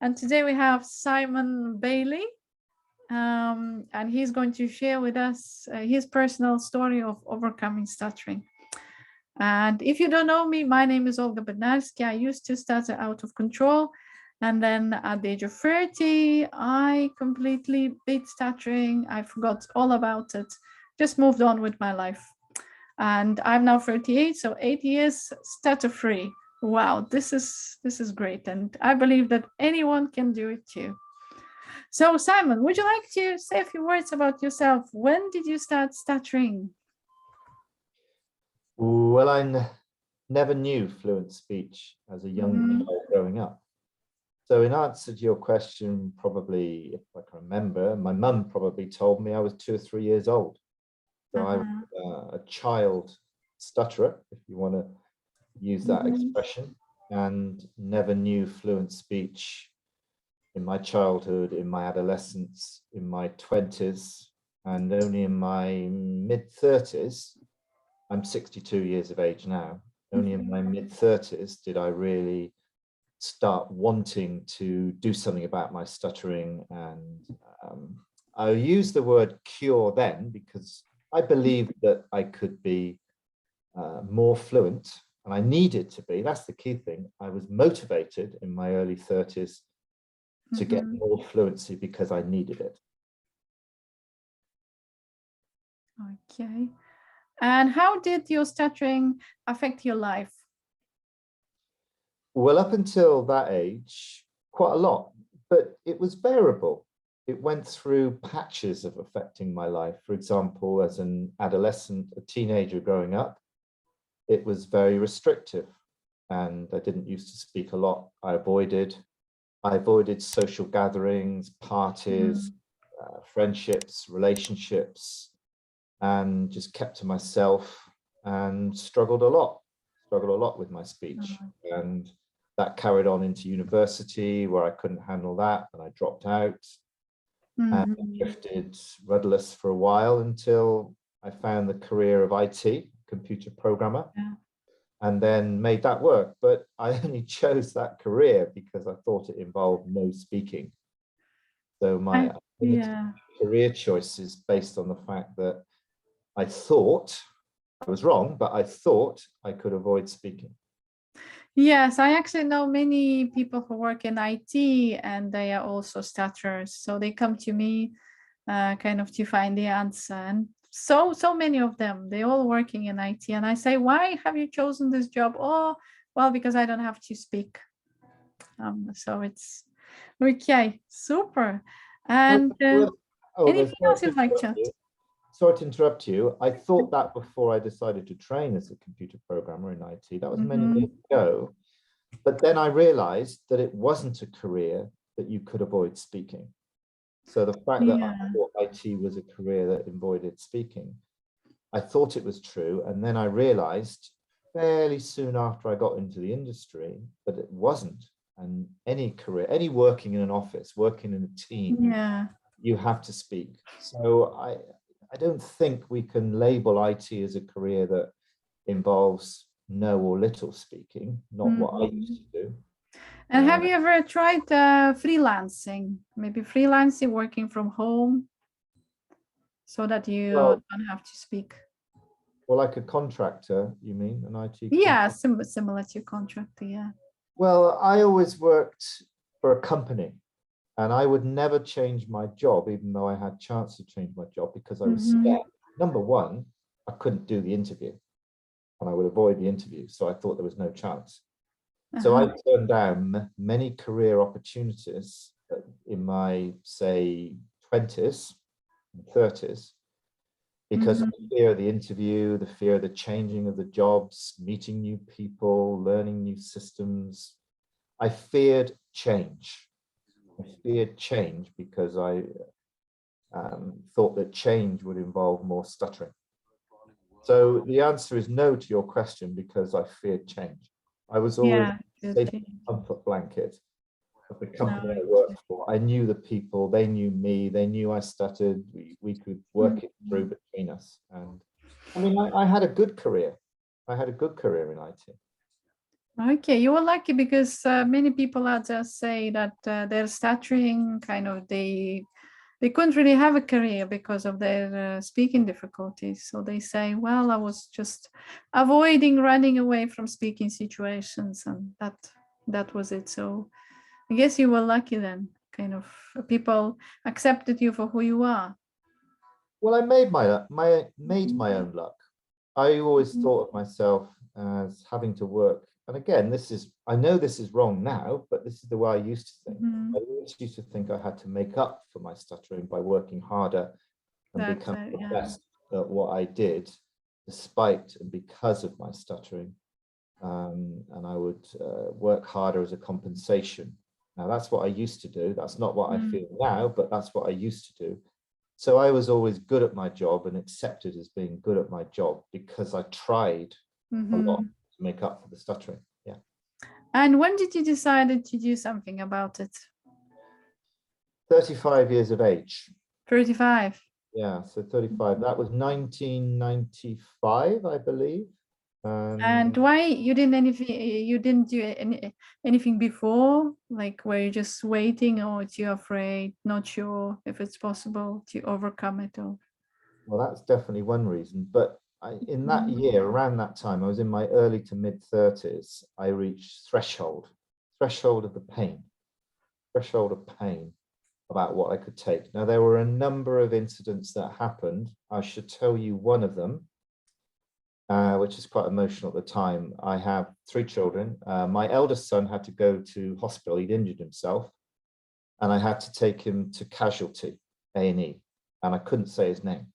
And today we have Simon Bailey, and he's going to share with us his personal story of overcoming stuttering. And if you don't know me, my name is Olga Bednarski. I used to stutter out of control. And then at the age of 30, I completely beat stuttering. I forgot all about it, just moved on with my life. And I'm now 38, so 8 years stutter-free. Wow, this is great. And I believe that anyone can do it too. So Simon, would you like to say a few words about yourself? When did you start stuttering? Well, I never knew fluent speech as a young child growing up. So in answer to your question, probably, if I can remember, my mum probably told me I was 2 or 3 years old. So I was a child stutterer, if you want to use that expression, and never knew fluent speech in my childhood, in my adolescence, in my 20s, and only in my mid-30s, I'm 62 years of age now, only in my mid-30s did I really start wanting to do something about my stuttering. And I use the word cure then because I believed that I could be more fluent, and I needed to be. That's the key thing. I was motivated in my early 30s to get more fluency because I needed it. Okay. And how did your stuttering affect your life? Well, up until that age, quite a lot, but it was bearable. It went through patches of affecting my life. For example, as an adolescent, a teenager growing up, it was very restrictive and I didn't used to speak a lot. I avoided social gatherings, parties, friendships, relationships, and just kept to myself and struggled a lot with my speech. And that carried on into university where I couldn't handle that and I dropped out and drifted rudderless for a while until I found the career of IT, computer programmer, and then made that work. But I only chose that career because I thought it involved no speaking. So my career choice is based on the fact that I thought, I was wrong, but I thought I could avoid speaking. Yes, I actually know many people who work in IT and they are also stutterers. So they come to me kind of to find the answer. And so many of them, they're all working in IT. And I say, why have you chosen this job? Oh, well, because I don't have to speak. So it's okay, super. And anything else you'd like to add? Sorry to interrupt you. I thought that before I decided to train as a computer programmer in IT. That was many years ago. But then I realized that it wasn't a career that you could avoid speaking. So the fact that I thought IT was a career that avoided speaking, I thought it was true. And then I realized fairly soon after I got into the industry that it wasn't. And any career, any working in an office, working in a team, you have to speak. So I don't think we can label IT as a career that involves no or little speaking, not what I used to do. And have you ever tried freelancing? Maybe freelancing, working from home, so that you don't have to speak? Well, like a contractor, you mean, an IT contractor? Yeah, similar to contractor, yeah. Well, I always worked for a company. And I would never change my job, even though I had a chance to change my job, because I was scared. Number one, I couldn't do the interview and I would avoid the interview. So I thought there was no chance. So I turned down many career opportunities in my, say, 20s and 30s because of the fear of the interview, the fear of the changing of the jobs, meeting new people, learning new systems. I feared change. I feared change because I thought that change would involve more stuttering. So the answer is no to your question because I feared change. I was always a safe comfort blanket of the company I worked for. I knew the people, they knew me, they knew I stuttered. We could work it through between us. And I mean, I had a good career. I had a good career in IT. Okay, you were lucky because many people out there say that they're stuttering, kind of they couldn't really have a career because of their speaking difficulties. So they say, well, I was just avoiding running away from speaking situations, and that was it. So I guess you were lucky then. Kind of people accepted you for who you are. Well, I made my own luck. I always thought of myself as having to work. And again, I know this is wrong now, but this is the way I used to think. Mm-hmm. I always used to think I had to make up for my stuttering by working harder and That's become the yeah. best at what I did, despite and because of my stuttering. And I would work harder as a compensation. Now, that's what I used to do. That's not what I feel now, but that's what I used to do. So I was always good at my job and accepted as being good at my job because I tried a lot to make up for the stuttering. Yeah. And when did you decide to do something about it? 35 years of age. 35. Yeah, so 35. That was 1995, I believe. And why you didn't do anything before? Like were you just waiting, or you're afraid, not sure if it's possible to overcome it? Or well, that's definitely one reason. But in that year, around that time, I was in my early to mid 30s. I reached threshold of the pain, threshold of pain about what I could take. Now, there were a number of incidents that happened. I should tell you one of them, which is quite emotional at the time. I have 3 children. My eldest son had to go to hospital. He'd injured himself, and I had to take him to casualty, A&E, and I couldn't say his name.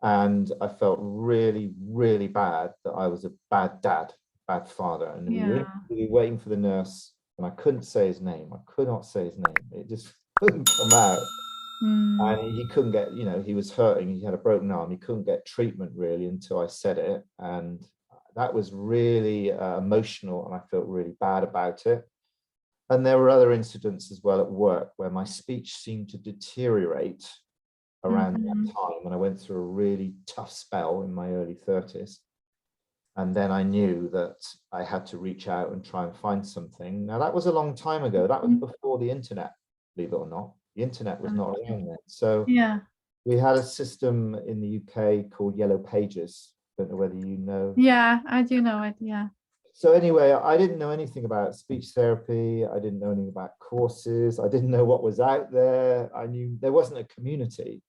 And I felt really, really bad that I was a bad dad, bad father. And we were waiting for the nurse, and I couldn't say his name. I could not say his name. It just couldn't come out. And he couldn't get, he was hurting. He had a broken arm. He couldn't get treatment really until I said it. And that was really emotional, and I felt really bad about it. And there were other incidents as well at work where my speech seemed to deteriorate around that time. And I went through a really tough spell in my early 30s. And then I knew that I had to reach out and try and find something. Now, that was a long time ago. That was before the internet, believe it or not. The internet was not around then. So we had a system in the UK called Yellow Pages. Don't know whether you know. Yeah, I do know it. Yeah. So anyway, I didn't know anything about speech therapy. I didn't know anything about courses. I didn't know what was out there. I knew there wasn't a community.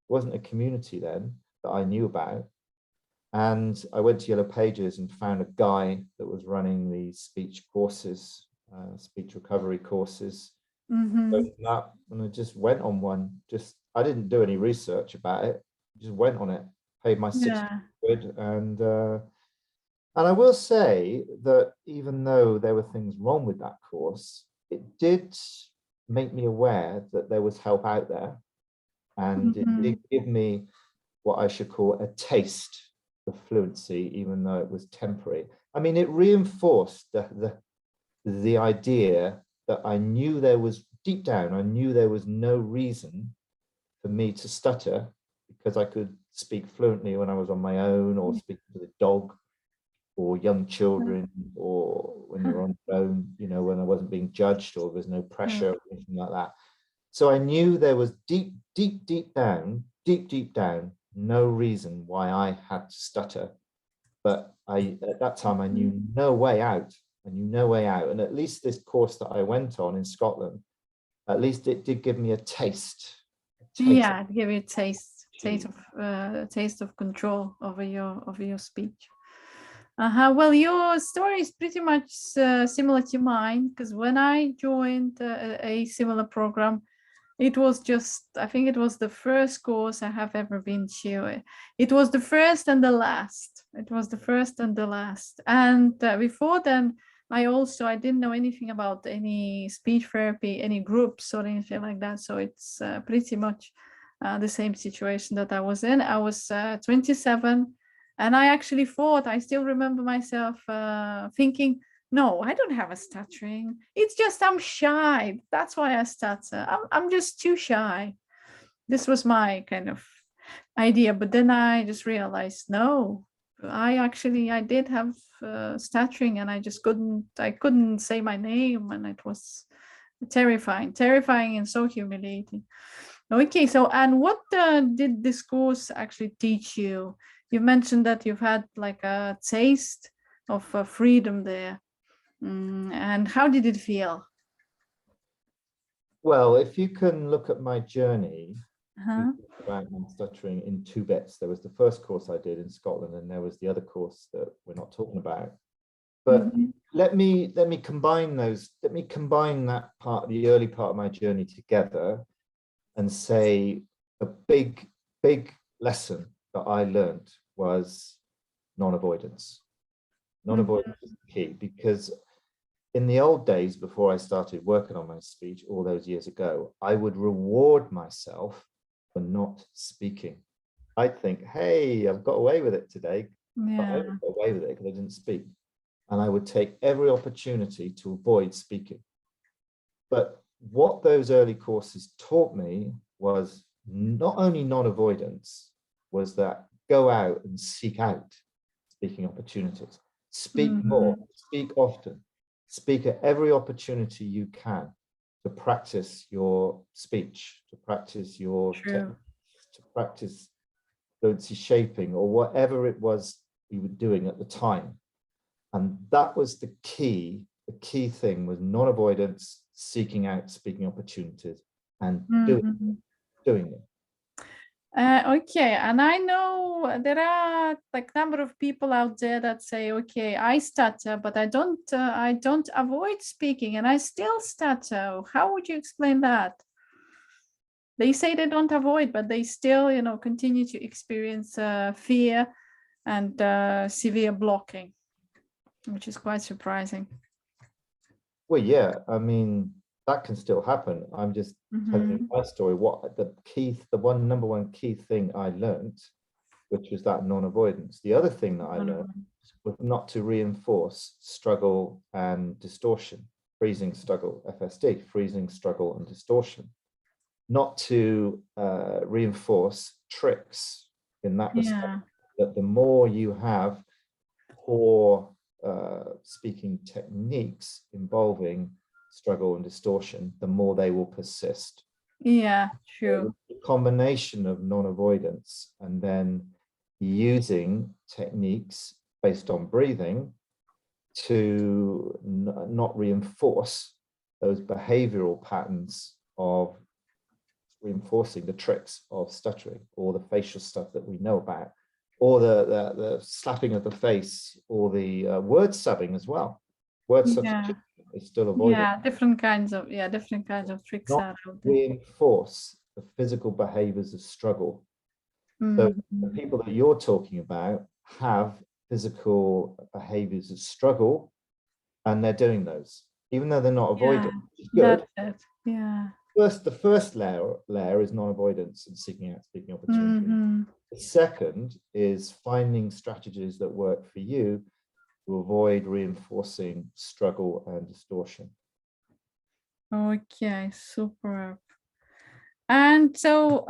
There wasn't a community then that I knew about. And I went to Yellow Pages and found a guy that was running these speech courses, speech recovery courses. Opened up, and I just went on one. I didn't do any research about it. Just went on it. Paid my 60 quid, and I will say that even though there were things wrong with that course, it did make me aware that there was help out there, and it did give me what I should call a taste of fluency, even though it was temporary. I mean, it reinforced the idea that I knew there was, deep down, I knew there was no reason for me to stutter, because I could speak fluently when I was on my own, or speaking to the dog, or young children, or when you're on your own, when I wasn't being judged, or there's no pressure or anything like that. So I knew there was deep down, no reason why I had to stutter. But at that time, I knew no way out. And at least this course that I went on in Scotland, at least it did give me a taste. Yeah, it gave you a taste of control over your speech. Well, your story is pretty much similar to mine, because when I joined a similar program, it was I think it was the first course I have ever been to. It was the first and the last. And before then, I didn't know anything about any speech therapy, any groups or anything like that. So it's pretty much the same situation that I was in. I was 27, and I actually I still remember myself thinking, no, I don't have a stuttering. It's just I'm shy. That's why I stutter. I'm just too shy. This was my kind of idea. But then I just realized, no, I did have stuttering, and I couldn't say my name, and it was terrifying and so humiliating. Okay, so and what did this course actually teach you? You mentioned that you've had like a taste of freedom there. And how did it feel? Well, if you can look at my journey, Uh-huh. about my stuttering in two bits. There was the first course I did in Scotland, and there was the other course that we're not talking about. But let me combine those. Let me combine that part, the early part of my journey, together, and say a big lesson that I learned was non-avoidance. Non-avoidance is key, because in the old days, before I started working on my speech all those years ago, I would reward myself for not speaking. I'd think, hey, I've got away with it today. But I got away with it because I didn't speak. And I would take every opportunity to avoid speaking. But what those early courses taught me was not only non-avoidance, was that go out and seek out speaking opportunities. Speak more, speak often, speak at every opportunity you can to practice your speech, to practice your technique, to practice fluency shaping, or whatever it was you were doing at the time. And that was the key thing was non-avoidance, seeking out speaking opportunities, and doing it. Okay, and I know there are like number of people out there that say, okay, I stutter, but I don't avoid speaking, and I still stutter. How would you explain that? They say they don't avoid, but they still, continue to experience fear and severe blocking, which is quite surprising. Well, yeah, I mean, that can still happen. I'm just telling you my story. What the number one key thing I learned, which was that non-avoidance. The other thing that I learned was not to reinforce struggle and distortion, freezing, struggle, FSD, freezing, struggle, and distortion. Not to reinforce tricks in that respect. That the more you have poor speaking techniques involving struggle and distortion, the more they will persist. Yeah, true. So the combination of non-avoidance and then using techniques based on breathing to not reinforce those behavioral patterns of reinforcing the tricks of stuttering, or the facial stuff that we know about, or the slapping of the face, or the word subbing as well. Word substitution is still avoided. Yeah, different kinds of tricks. Not reinforce the physical behaviors of struggle. So the people that you're talking about have physical behaviors of struggle, and they're doing those, even though they're not avoiding. Which is good. That's it. Yeah. The first layer is non-avoidance and seeking out speaking opportunities. The second is finding strategies that work for you to avoid reinforcing struggle and distortion. Okay, superb. And so,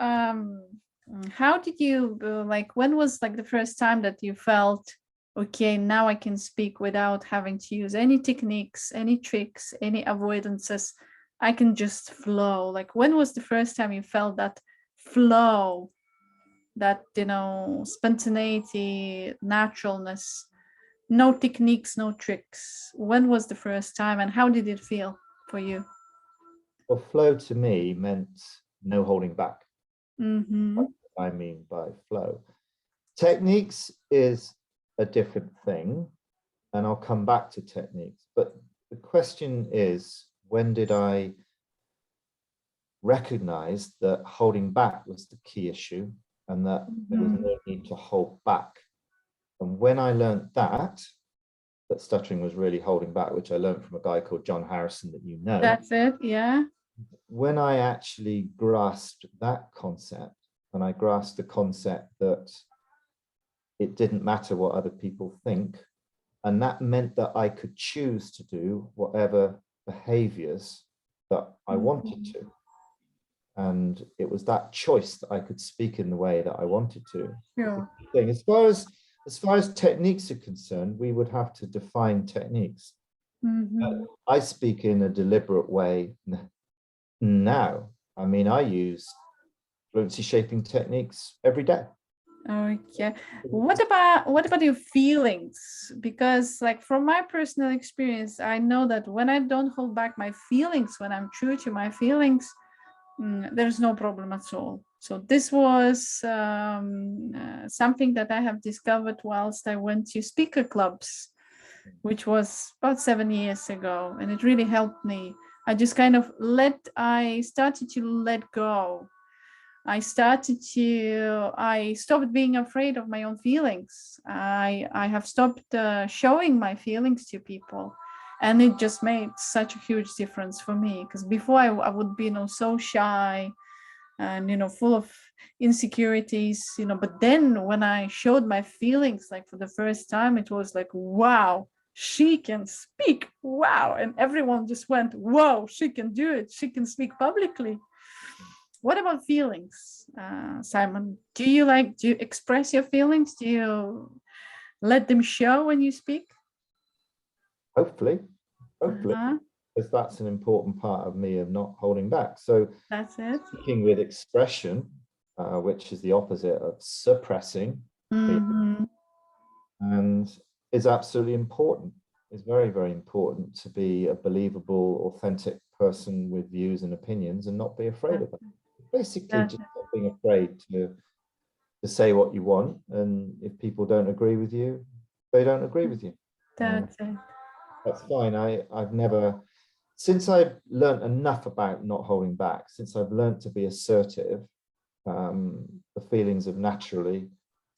how did you when was like the first time that you felt, okay, now I can speak without having to use any techniques, any tricks, any avoidances? I can just flow. Like, when was the first time you felt that flow, that, spontaneity, naturalness, no techniques, no tricks? When was the first time, and how did it feel for you? Well, flow to me meant no holding back. Mm-hmm. That's what I mean by flow. Techniques is a different thing, and I'll come back to techniques. But the question is, when did I recognize that holding back was the key issue, and that there was no need to hold back? And when I learned that stuttering was really holding back, which I learned from a guy called John Harrison that you know. That's it, yeah. When I actually grasped that concept, and I grasped the concept that it didn't matter what other people think, and that meant that I could choose to do whatever behaviors that I wanted to. And it was that choice that I could speak in the way that I wanted to. Sure. As far as As far as techniques are concerned, we would have to define techniques. I speak in a deliberate way now. I mean, I use fluency shaping techniques every day. Okay. What about your feelings? Because like from my personal experience, I know that when I don't hold back my feelings, when I'm true to my feelings, there's no problem at all. So this was something that I have discovered whilst I went to speaker clubs, which was about 7 years ago, and it really helped me. I just kind of I started to let go. I stopped being afraid of my own feelings. I have stopped showing my feelings to people. And it just made such a huge difference for me, because before I would be, so shy and, full of insecurities, but then when I showed my feelings, like for the first time, it was like, wow, she can speak. Wow. And everyone just went, whoa, she can do it. She can speak publicly. What about feelings, Simon? Do you express your feelings? Do you let them show when you speak? Hopefully, because that's an important part of me of not holding back. So that's it. Speaking with expression, which is the opposite of suppressing, and is absolutely important. It's very, very important to be a believable, authentic person with views and opinions and not be afraid of them. Basically, just not being afraid to say what you want, and if people don't agree with you, they don't agree with you. That's it. That's fine. I've never, since I've learned enough about not holding back, since I've learned to be assertive, the feelings have naturally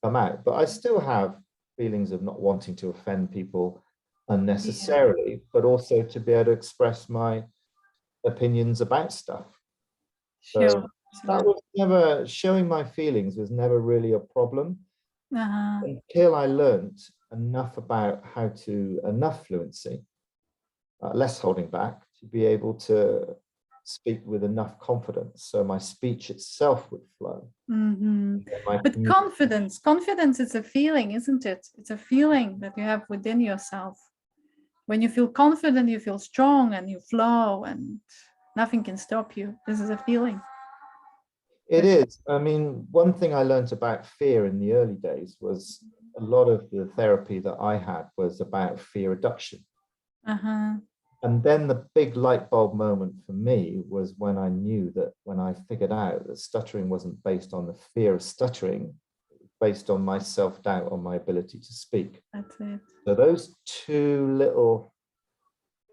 come out. But I still have feelings of not wanting to offend people unnecessarily, but also to be able to express my opinions about stuff. So that was never, showing my feelings was never really a problem until I learned enough about enough fluency, less holding back, to be able to speak with enough confidence, so my speech itself would flow. But confidence is a feeling, isn't it? It's a feeling that you have within yourself. When you feel confident, you feel strong and you flow and nothing can stop you. This is a feeling. It is. I mean, one thing I learned about fear in the early days was a lot of the therapy that I had was about fear reduction. And then the big light bulb moment for me was when I knew that, when I figured out that stuttering wasn't based on the fear of stuttering, based on my self-doubt on my ability to speak. That's it. So those two little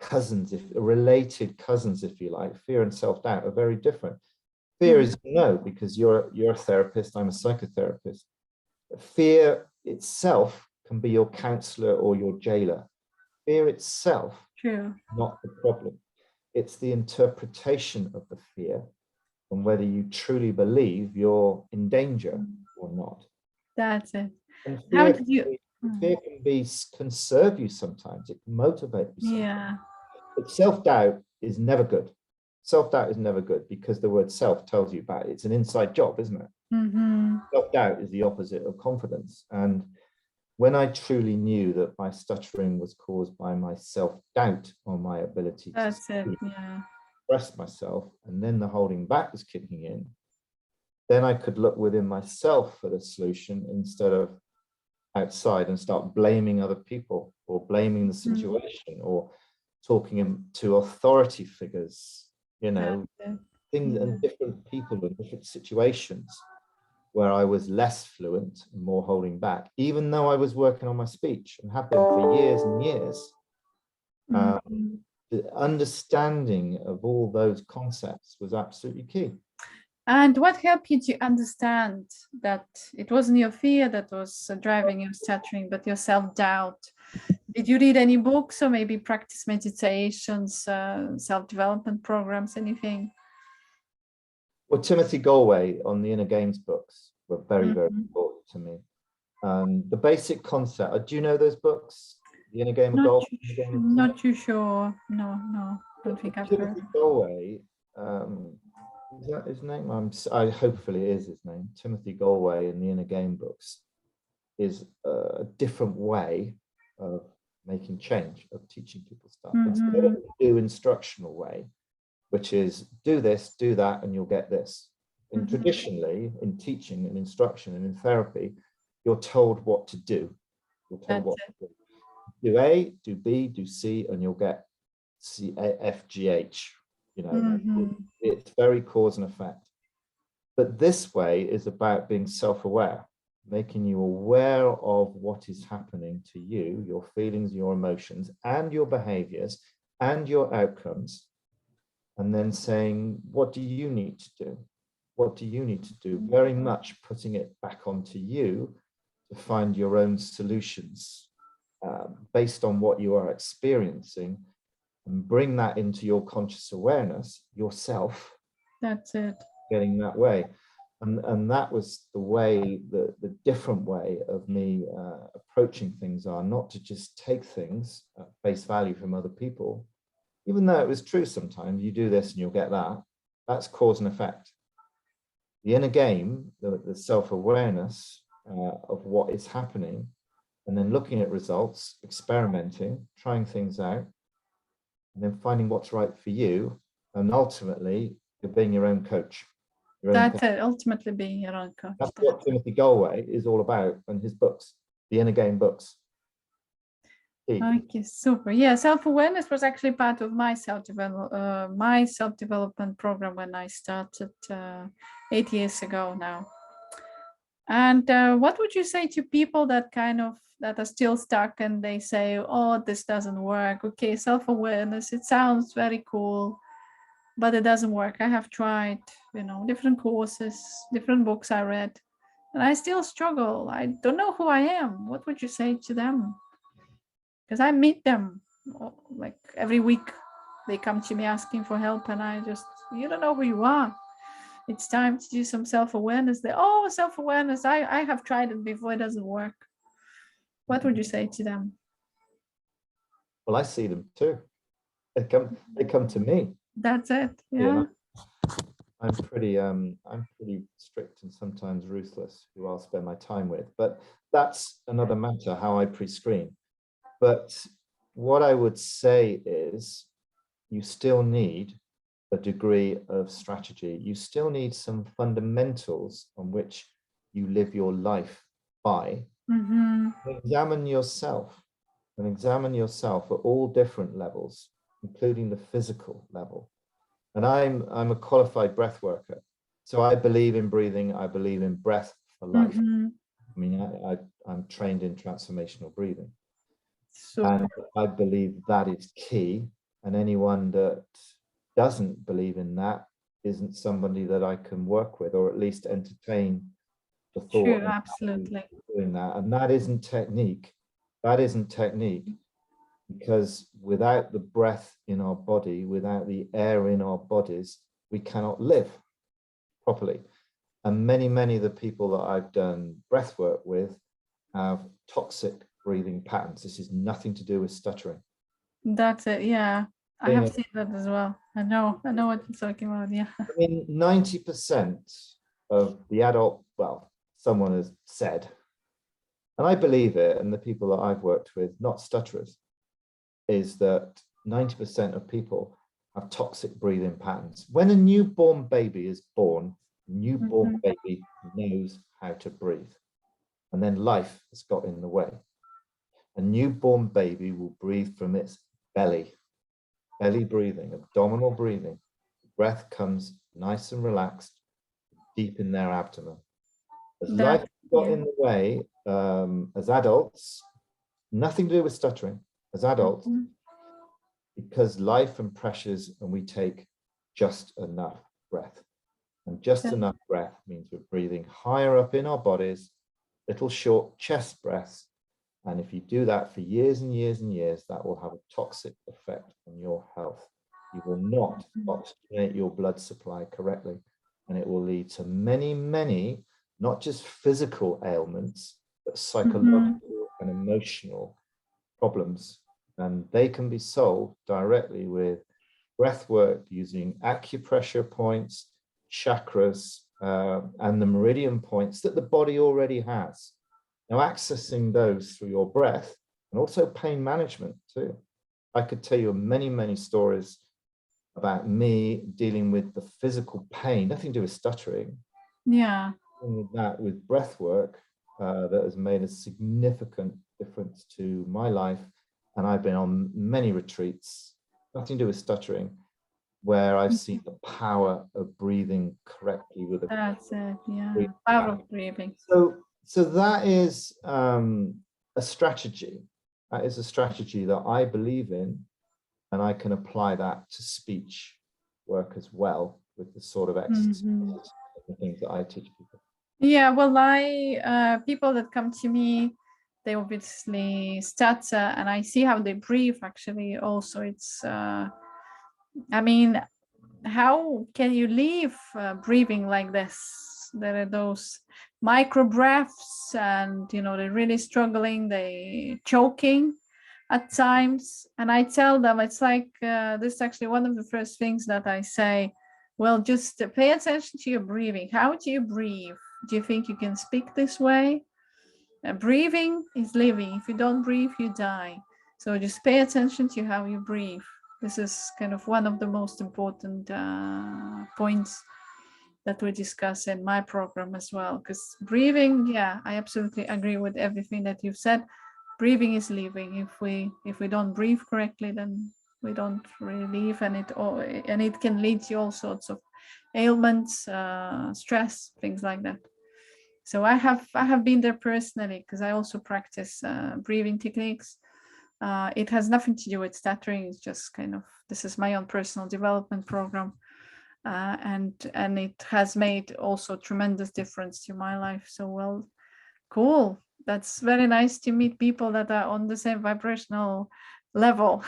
cousins, related cousins, if you like, fear and self-doubt, are very different. Fear is because you're a therapist, I'm a psychotherapist. Fear itself can be your counselor or your jailer. Fear itself, not the problem. It's the interpretation of the fear and whether you truly believe you're in danger or not. That's it. And fear, can serve you sometimes. It can motivate you sometimes. Yeah. But self-doubt is never good. Self-doubt is never good because the word self tells you about it. It's an inside job, isn't it? Self-doubt is the opposite of confidence. And when I truly knew that my stuttering was caused by my self-doubt on my ability to express myself, and then the holding back was kicking in, then I could look within myself for the solution instead of outside and start blaming other people or blaming the situation or talking to authority figures, things and different people in different situations where I was less fluent and more holding back, even though I was working on my speech and have been for years and years. The understanding of all those concepts was absolutely key. And what helped you to understand that it wasn't your fear that was driving your stuttering, but your self-doubt? Did you read any books or maybe practice meditations, self-development programs, anything? Well, Timothy Galway on the Inner Games books were very, very important to me. The basic concept, do you know those books? The Inner Game of Golf? Not too sure. No, don't think I've heard. Timothy Galway, is that his name? Hopefully it is his name. Timothy Galway in the Inner Game books is a different way of making change, of teaching people stuff. It's not Mm-hmm. a do instructional way, which is do this, do that, and you'll get this. And Mm-hmm. traditionally, in teaching and instruction and in therapy, you're told what to do. You're told what to do. Do A, do B, do C, and you'll get C, A, F, G, H. You know, Mm-hmm. it's very cause and effect. But this way is about being self-aware, making you aware of what is happening to you, your feelings, your emotions, and your behaviors, and your outcomes, and then saying, what do you need to do? What do you need to do? Very much putting it back onto you to find your own solutions based on what you are experiencing, and bring that into your conscious awareness yourself. That's it. Getting that way. And that was the way, the different way of me approaching things are, not to just take things at face value from other people, even though it was true sometimes, you do this and you'll get that. That's cause and effect. The inner game, the self-awareness of what is happening, and then looking at results, experimenting, trying things out, and then finding what's right for you. And ultimately, you're being your own coach. That's it, ultimately being your own coach. That's what Timothy Galway is all about in his books, the Inner Game books. Okay, super. Yeah, self-awareness was actually part of my self-development program when I started 8 years ago now. And what would you say to people that that are still stuck and they say, oh, this doesn't work? Okay, self-awareness, it sounds very cool, but it doesn't work. I have tried, different courses, different books I read, and I still struggle. I don't know who I am. What would you say to them? Because I meet them like every week. They come to me asking for help, and you don't know who you are. It's time to do some self-awareness. Self-awareness. I have tried it before. It doesn't work. What would you say to them? Well, I see them too. They come to me. That's it. Yeah. I'm pretty strict and sometimes ruthless who I'll spend my time with, but that's another matter, how I pre-screen. But what I would say is you still need a degree of strategy. You still need some fundamentals on which you live your life by. Mm-hmm. Examine yourself at all different levels, including the physical level. And I'm a qualified breath worker. So I believe in breathing. I believe in breath for life. Mm-hmm. I mean, I'm trained in transformational breathing. Super. And I believe that is key. And anyone that doesn't believe in that isn't somebody that I can work with, or at least entertain the thought. True, absolutely. Doing that. And that isn't technique. That isn't technique. Because without the breath in our body, without the air in our bodies, we cannot live properly. And many of the people that I've done breath work with have toxic breathing patterns. This is nothing to do with stuttering. That's it. Yeah, I have seen that as well. I know what you're talking about. Yeah. I mean, 90% of the adult, well, someone has said, and I believe it, and the people that I've worked with, not stutterers, is that 90% of people have toxic breathing patterns. When a newborn baby is born, baby knows how to breathe. And then life has got in the way. A newborn baby will breathe from its belly breathing, abdominal breathing. Breath comes nice and relaxed, deep in their abdomen. As life got in the way, as adults, nothing to do with stuttering, as adults, because life and pressures, and we take just enough breath. And just enough breath means we're breathing higher up in our bodies, little short chest breaths. And if you do that for years and years and years, that will have a toxic effect on your health. You will not oxygenate your blood supply correctly. And it will lead to many, not just physical ailments, but psychological and emotional problems. And they can be solved directly with breath work using acupressure points, chakras, and the meridian points that the body already has. Now, accessing those through your breath and also pain management too. I could tell you many, many stories about me dealing with the physical pain, nothing to do with stuttering. Yeah. With that, with breath work, that has made a significant difference to my life. And I've been on many retreats, nothing to do with stuttering, where I've seen the power of breathing correctly with a That's it. Yeah. breathing Power pattern. of breathing. So that is a strategy. That is a strategy that I believe in, and I can apply that to speech work as well with the sort of exercises and the things that I teach people. Yeah, well, people that come to me, they obviously stutter, and I see how they breathe. Actually, also, it's. I mean, how can you leave breathing like this? There are those micro breaths, and they're really struggling. They choking at times, and I tell them it's like this is actually one of the first things that I say. Well, just pay attention to your breathing. How do you breathe? Do you think you can speak this way? Breathing is living. If you don't breathe, you die. So just pay attention to how you breathe. This is kind of one of the most important points that we discuss in my program as well. Because breathing, yeah, I absolutely agree with everything that you've said. Breathing is living. If we don't breathe correctly, then we don't really live, and it can lead to all sorts of ailments, stress, things like that. So I have been there personally, because I also practice breathing techniques. It has nothing to do with stuttering. It's just kind of, this is my own personal development program, and it has made also tremendous difference to my life. So, well, cool. That's very nice to meet people that are on the same vibrational level.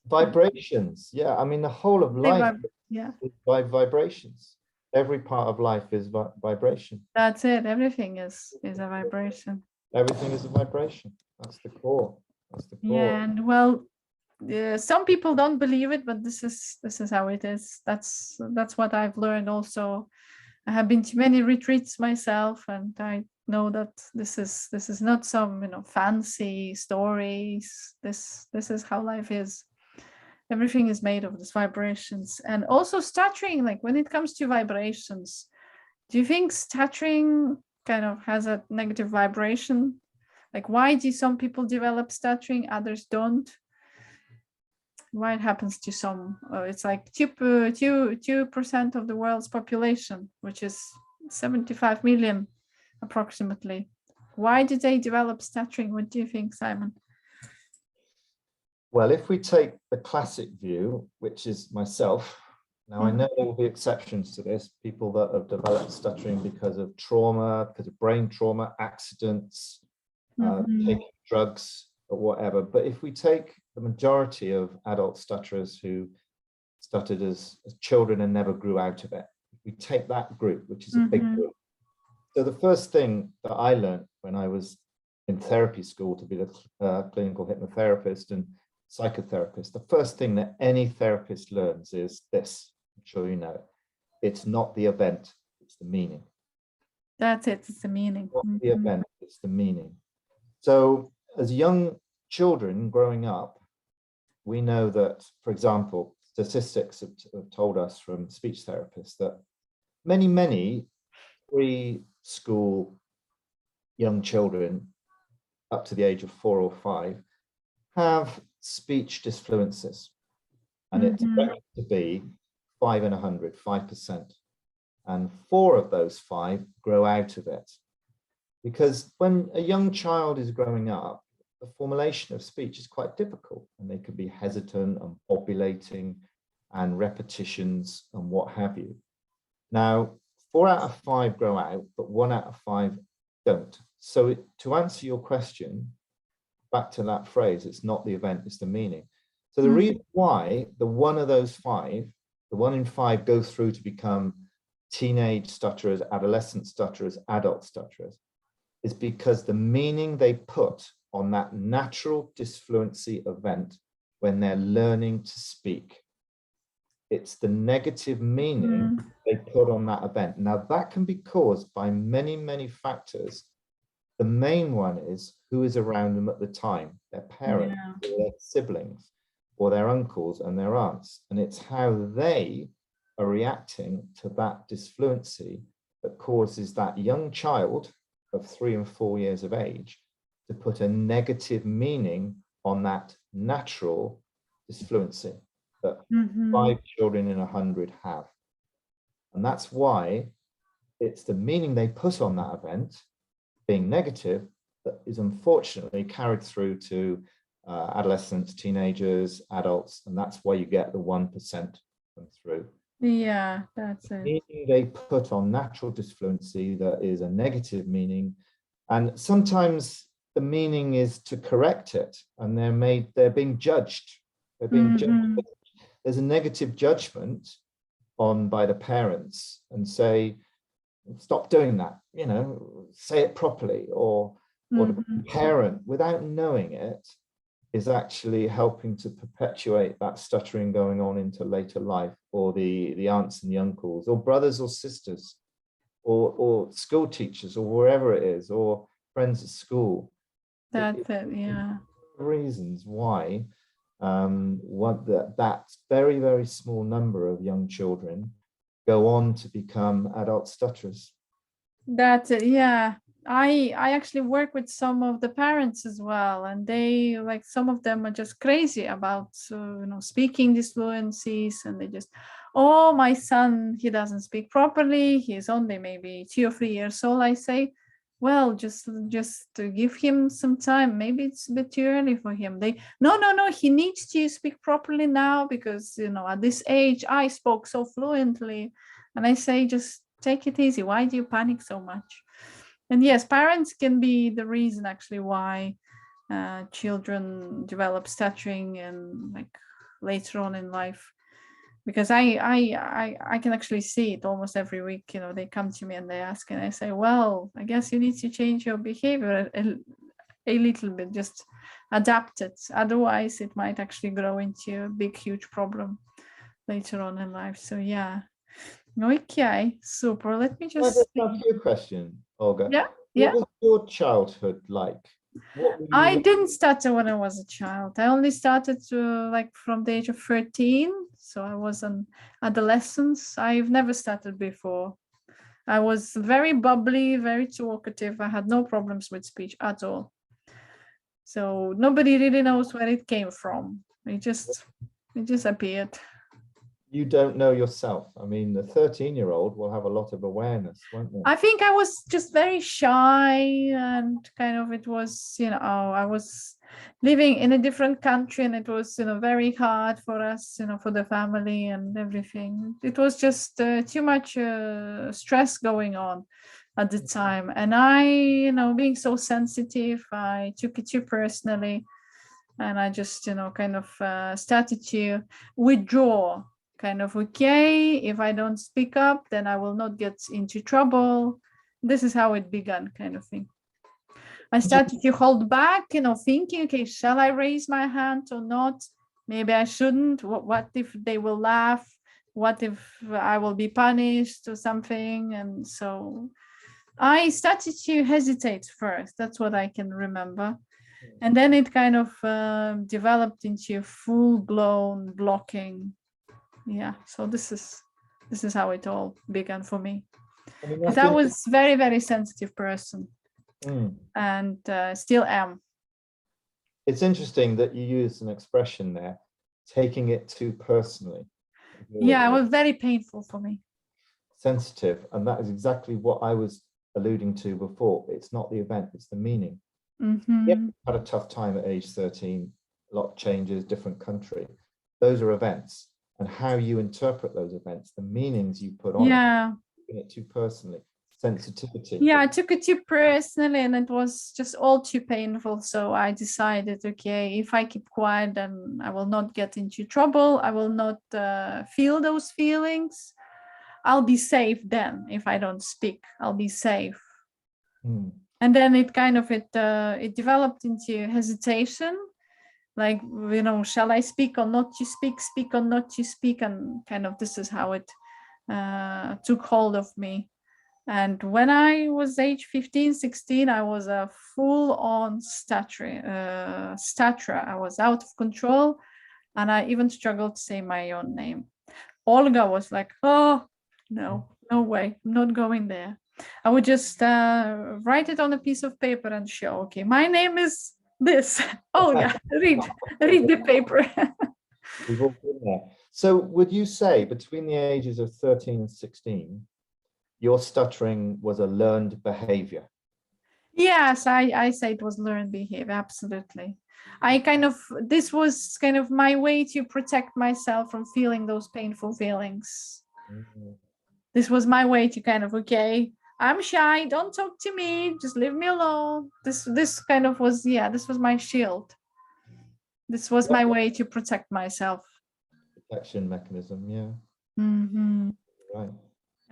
Vibrations, yeah. I mean, the whole of life Yeah, is by vibrations. Every part of life is vibration. that's it. Everything is a vibration. Everything is a vibration. That's the core. That's the core. Yeah, and well, some people don't believe it, but this is how it is. That's what I've learned also. I have been to many retreats myself, and I know that this is not some fancy stories. This is how life is. Everything is made of these vibrations. And also stuttering, like when it comes to vibrations, do you think stuttering kind of has a negative vibration? Like, why do some people develop stuttering, others don't? Why it happens to some? It's like 2% of the world's population, which is 75 million approximately. Why do they develop stuttering? What do you think, Simon? Well, if we take the classic view, which is myself, now I know there will be exceptions to this, people that have developed stuttering because of trauma, because of brain trauma, accidents, taking drugs or whatever. But if we take the majority of adult stutterers who stuttered as children and never grew out of it, if we take that group, which is a big group. So the first thing that I learned when I was in therapy school to be a clinical hypnotherapist and psychotherapist, the first thing that any therapist learns is this. I'm sure you know it. It's not the event, it's the meaning. That's it, it's the meaning. Not the event, it's the meaning. So as young children growing up, we know that, for example, statistics have told us from speech therapists that many preschool young children up to the age of 4 or 5 have speech disfluencies, and it's expected to be 5 in 100, 5%, and 4 of those 5 grow out of it. Because when a young child is growing up, the formulation of speech is quite difficult, and they can be hesitant and bobulating and repetitions and what have you. Now, 4 out of 5 grow out, but 1 out of 5 don't. So to answer your question, back to that phrase, it's not the event, it's the meaning. So the reason why the 1 of those 5, the 1 in 5 go through to become teenage stutterers, adolescent stutterers, adult stutterers, is because the meaning they put on that natural disfluency event when they're learning to speak, it's the negative meaning they put on that event. Now that can be caused by many factors, The main one is who is around them at the time, their parents, Yeah. or their siblings, or their uncles and their aunts. And it's how they are reacting to that disfluency that causes that young child of 3 and 4 years of age to put a negative meaning on that natural disfluency that 5 children in 100 have. And that's why it's the meaning they put on that event being negative that is unfortunately carried through to adolescents, teenagers, adults, and that's why you get the 1% come through. Yeah, that's it. Meaning they put on natural disfluency that is a negative meaning, and sometimes the meaning is to correct it, and they're being judged. They're being judged. There's a negative judgment on by the parents and say, stop doing that, you know, say it properly, or the parent, without knowing it, is actually helping to perpetuate that stuttering going on into later life, or the aunts and the uncles, or brothers or sisters, or school teachers, or wherever it is, or friends at school. That's it, yeah. Reasons why that very, very small number of young children go on to become adult stutterers. That's it, yeah. I actually work with some of the parents as well, and they, like, some of them are just crazy about speaking these fluencies, and they just, oh, my son, he doesn't speak properly, he's only maybe 2 or 3 years old. I say, well, just to give him some time, maybe it's a bit too early for him. They, no, he needs to speak properly now, because at this age I spoke so fluently. And I say, just take it easy, why do you panic so much? And yes, parents can be the reason actually why children develop stuttering and like later on in life, because I can actually see it almost every week. They come to me and they ask, and I say, well, I guess you need to change your behavior a little bit, just adapt it. Otherwise, it might actually grow into a big, huge problem later on in life. So yeah. Okay, super. Let me Can I just just see. ask you a question, Olga? Yeah. What was your childhood like? What were I you? didn't stutter when I was a child. I only started to like from the age of 13. So I was an adolescent. I've never stuttered before. I was very bubbly, very talkative. I had no problems with speech at all. So nobody really knows where it came from. It just appeared. You don't know yourself. I mean, the 13-year-old will have a lot of awareness, won't they? I think I was just very shy, and kind of it was, I was living in a different country, and it was, very hard for us, for the family and everything. It was just too much stress going on at the time. And I, being so sensitive, I took it too personally. And I just, kind of started to withdraw. Kind of, okay, if I don't speak up, then I will not get into trouble. This is how it began, kind of thing. I started to hold back, thinking, okay, shall I raise my hand or not? Maybe I shouldn't. What if they will laugh? What if I will be punished or something? And so I started to hesitate first. That's what I can remember. And then it kind of developed into full-blown blocking. Yeah, so this is how it all began for me. I mean, Because I was very, very sensitive person, and still am. It's interesting that you use an expression there, taking it too personally. Yeah, it was very painful for me. Sensitive, and that is exactly what I was alluding to before. It's not the event, it's the meaning. Yeah, had a tough time at age 13, a lot of changes, different country. Those are events. And how you interpret those events, the meanings you put on it, taking it too personally, sensitivity. Yeah, I took it too personally, and it was just all too painful. So I decided, okay, if I keep quiet, then I will not get into trouble. I will not feel those feelings. I'll be safe then. If I don't speak, I'll be safe. And then it kind of it developed into hesitation. Like, shall I speak or not to speak or not to speak? And kind of this is how it took hold of me. And when I was age 15, 16, I was a full-on stutterer. I was out of control, and I even struggled to say my own name. Olga was like, oh, no way, I'm not going there. I would just write it on a piece of paper and show, okay, my name is this. Olga, read the paper. We've all been there. So would you say between the ages of 13 and 16, your stuttering was a learned behavior? Yes, I say it was learned behavior, absolutely. This was kind of my way to protect myself from feeling those painful feelings. Mm. This was my way to kind of, okay, I'm shy, don't talk to me, just leave me alone. This kind of was, yeah, this was my shield. This was my way to protect myself. Protection mechanism, yeah. Mm-hmm. Right.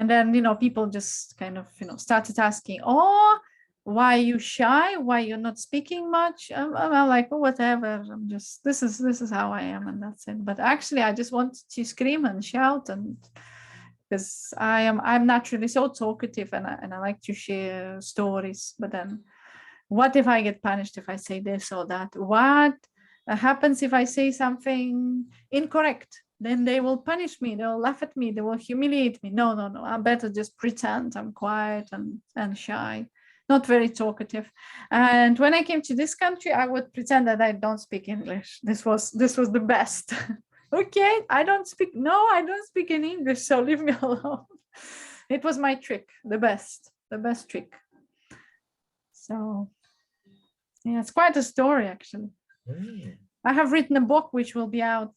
And then, people just kind of, started asking, oh, why are you shy? Why you're not speaking much? I'm like, oh, whatever. I'm just, this is how I am, and that's it. But actually, I just wanted to scream and shout, and because I'm naturally so talkative, and I like to share stories. But then, what if I get punished if I say this or that? What happens if I say something incorrect? Then they will punish me, they'll laugh at me, they will humiliate me. No, I better just pretend I'm quiet and shy, not very talkative. And when I came to this country, I would pretend that I don't speak English. This was the best. Okay, I don't speak in English, so leave me alone. It was my trick, the best trick. So yeah, it's quite a story, actually. I have written a book which will be out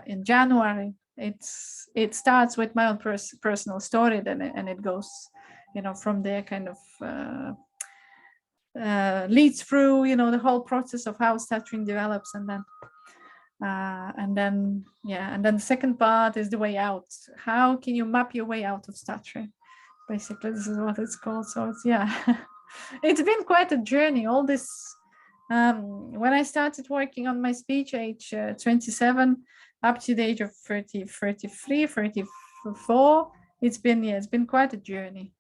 in January. It starts with my own personal story, then and it goes, from there, kind of leads through, the whole process of how stuttering develops, and then the second part is the way out. How can you map your way out of stuttering? Basically, this is what it's called. So it's it's been quite a journey. All this. When I started working on my speech age 27 up to the age of 30, 33, 34, it's been quite a journey.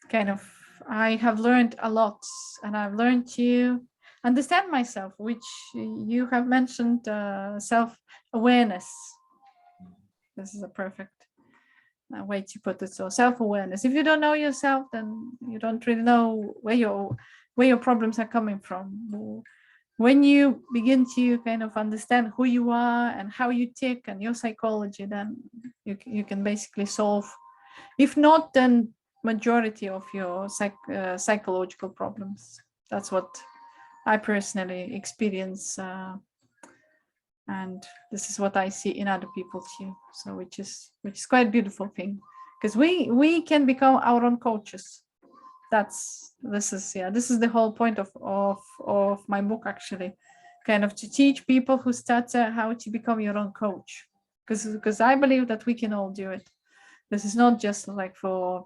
Kind of, I have learned a lot, and I've learned to understand myself, which you have mentioned, self-awareness. This is a perfect way to put it. So self-awareness. If you don't know yourself, then you don't really know where your problems are coming from. When you begin to kind of understand who you are and how you tick and your psychology, then you can basically solve, if not, then majority of your psychological problems. That's what I personally experience, and this is what I see in other people too. So which is quite a beautiful thing, because we can become our own coaches. This is the whole point of my book, actually, kind of to teach people who stutter how to become your own coach, because I believe that we can all do it. This is not just like for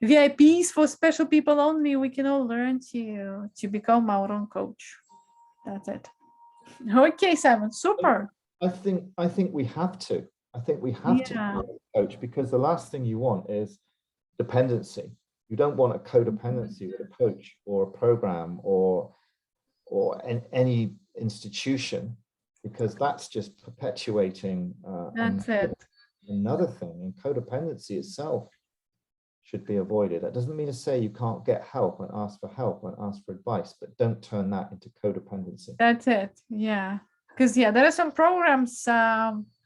VIPs, for special people only. We can all learn to become our own coach. That's it. Okay, Simon, super. I think we have to. I think we have to coach, because the last thing you want is dependency. You don't want a codependency with a coach or a program or any institution, because that's just perpetuating That's it. Another thing. And codependency itself should be avoided. That doesn't mean to say you can't get help and ask for help and ask for advice, but don't turn that into codependency. That's it. Yeah, because there are some programs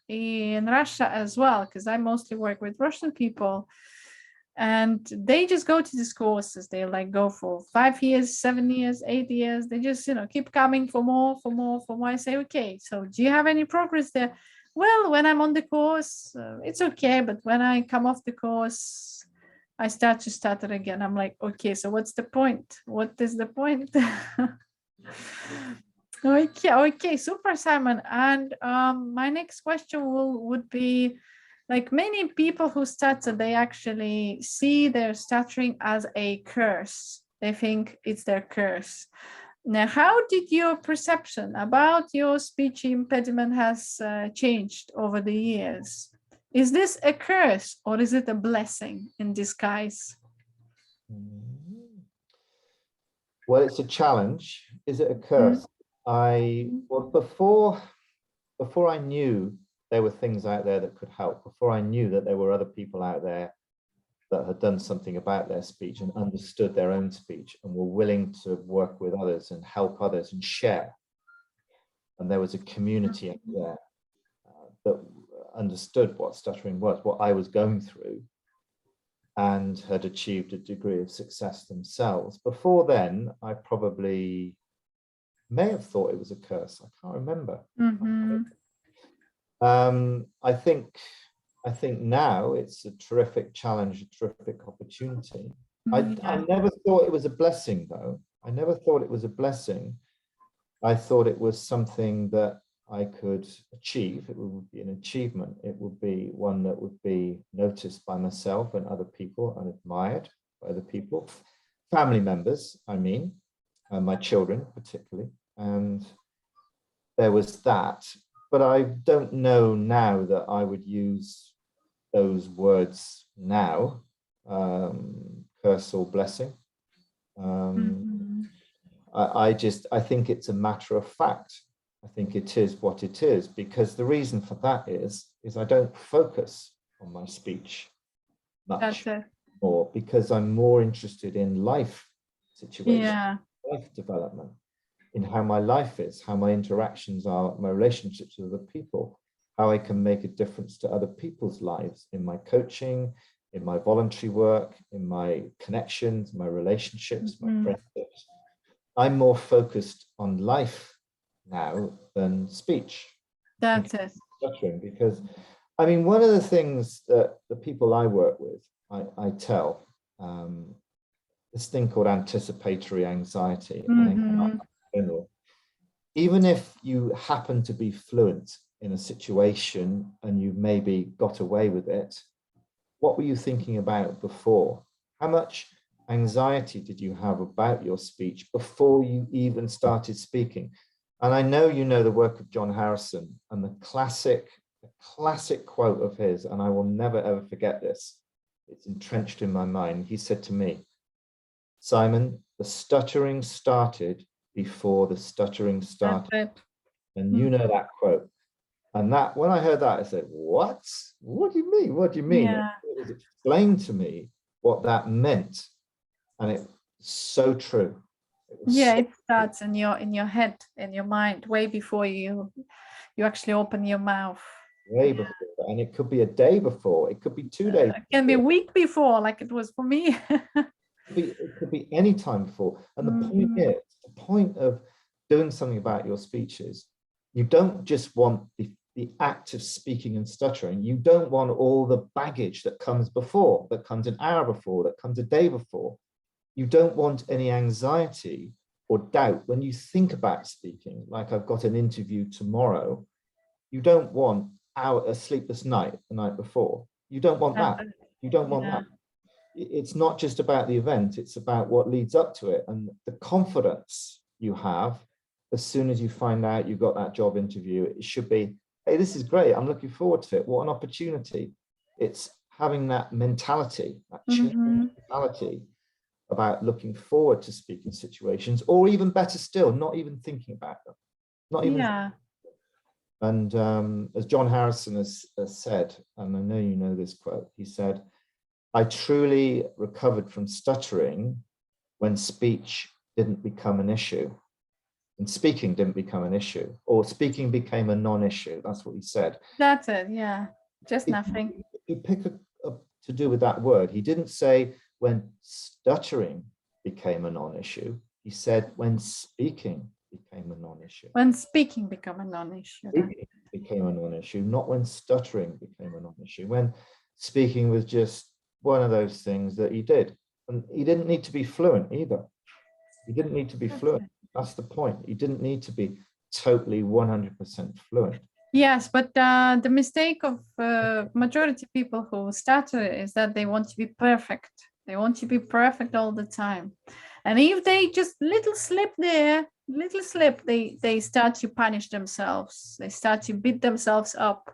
in Russia as well, because I mostly work with Russian people, and they just go to these courses. They like go for 5 years, 7 years, 8 years. They just keep coming for more. I say, okay, so do you have any progress there? Well, when I'm on the course, it's okay, but when I come off the course, I start to stutter again. I'm like, okay, so what's the point? What is the point? Okay, super, Simon. And my next question would be, like many people who stutter, they actually see their stuttering as a curse. They think it's their curse. Now, how did your perception about your speech impediment has changed over the years? Is this a curse or is it a blessing in disguise? Well, it's a challenge. Is it a Mm. curse? Before I knew there were things out there that could help, before I knew that there were other people out there that had done something about their speech and understood their own speech and were willing to work with others and help others and share. And there was a community out there that understood what stuttering was, what I was going through, and had achieved a degree of success themselves. Before then, I probably may have thought it was a curse. I can't remember. Mm-hmm. I think now it's a terrific challenge, a terrific opportunity. I never thought it was a blessing, though. I never thought it was a blessing. I thought it was something that I could achieve. It would be an achievement. It would be one that would be noticed by myself and other people and admired by other people, family members, I mean, and my children particularly. And there was that. But I don't know now that I would use those words now, curse or blessing. I think it's a matter of fact. I think it is what it is, because the reason for that is I don't focus on my speech much more, because I'm more interested in life situations, life development, in how my life is, how my interactions are, my relationships with other people, how I can make a difference to other people's lives in my coaching, in my voluntary work, in my connections, my relationships, my friendships. I'm more focused on life now than speech. That's it. Stuttering, because I mean, one of the things that the people I work with, I tell this thing called anticipatory anxiety. Even if you happen to be fluent in a situation and you maybe got away with it, what were you thinking about before? How much anxiety did you have about your speech before you even started speaking? And I know you know the work of John Harrison and the classic quote of his, and I will never ever forget this. It's entrenched in my mind. He said to me, "Simon, the stuttering started before the stuttering started." And you know that quote. And that, when I heard that, I said, what? What do you mean? What do you mean? Yeah. It was explained to me what that meant. And it's so true. It starts in your head, in your mind, way before you actually open your mouth. Way before. And it could be a day before. It could be 2 days. It can be a week before, like it was for me. It could be any time before. And the point of doing something about your speech is, you don't just want the act of speaking and stuttering. You don't want all the baggage that comes before, that comes an hour before, that comes a day before. You don't want any anxiety or doubt when you think about speaking. Like, I've got an interview tomorrow. You don't want a sleepless night the night before. You don't want that. You don't want that. It's not just about the event. It's about what leads up to it, and the confidence you have as soon as you find out you got that job interview. It should be, hey, this is great. I'm looking forward to it. What an opportunity. It's having that mentality, that mentality about looking forward to speaking situations, or even better still, not even thinking about them. Not even. And as John Harrison has said, and I know you know this quote, he said, "I truly recovered from stuttering when speech didn't become an issue." And speaking didn't become an issue, or speaking became a non-issue. That's what he said. That's it, yeah. Just nothing. You pick up to do with that word. He didn't say when stuttering became a non-issue. He said when speaking became a non-issue. When speaking became a non-issue. Speaking became a non-issue, not when stuttering became a non-issue. When speaking was just one of those things that he did. And he didn't need to be fluent either. He didn't need to be fluent. That's the point. He didn't need to be totally 100% fluent. Yes, but the mistake of majority of people who stutter is that they want to be perfect. They want to be perfect all the time. And if they just little slip there, they start to punish themselves. They start to beat themselves up.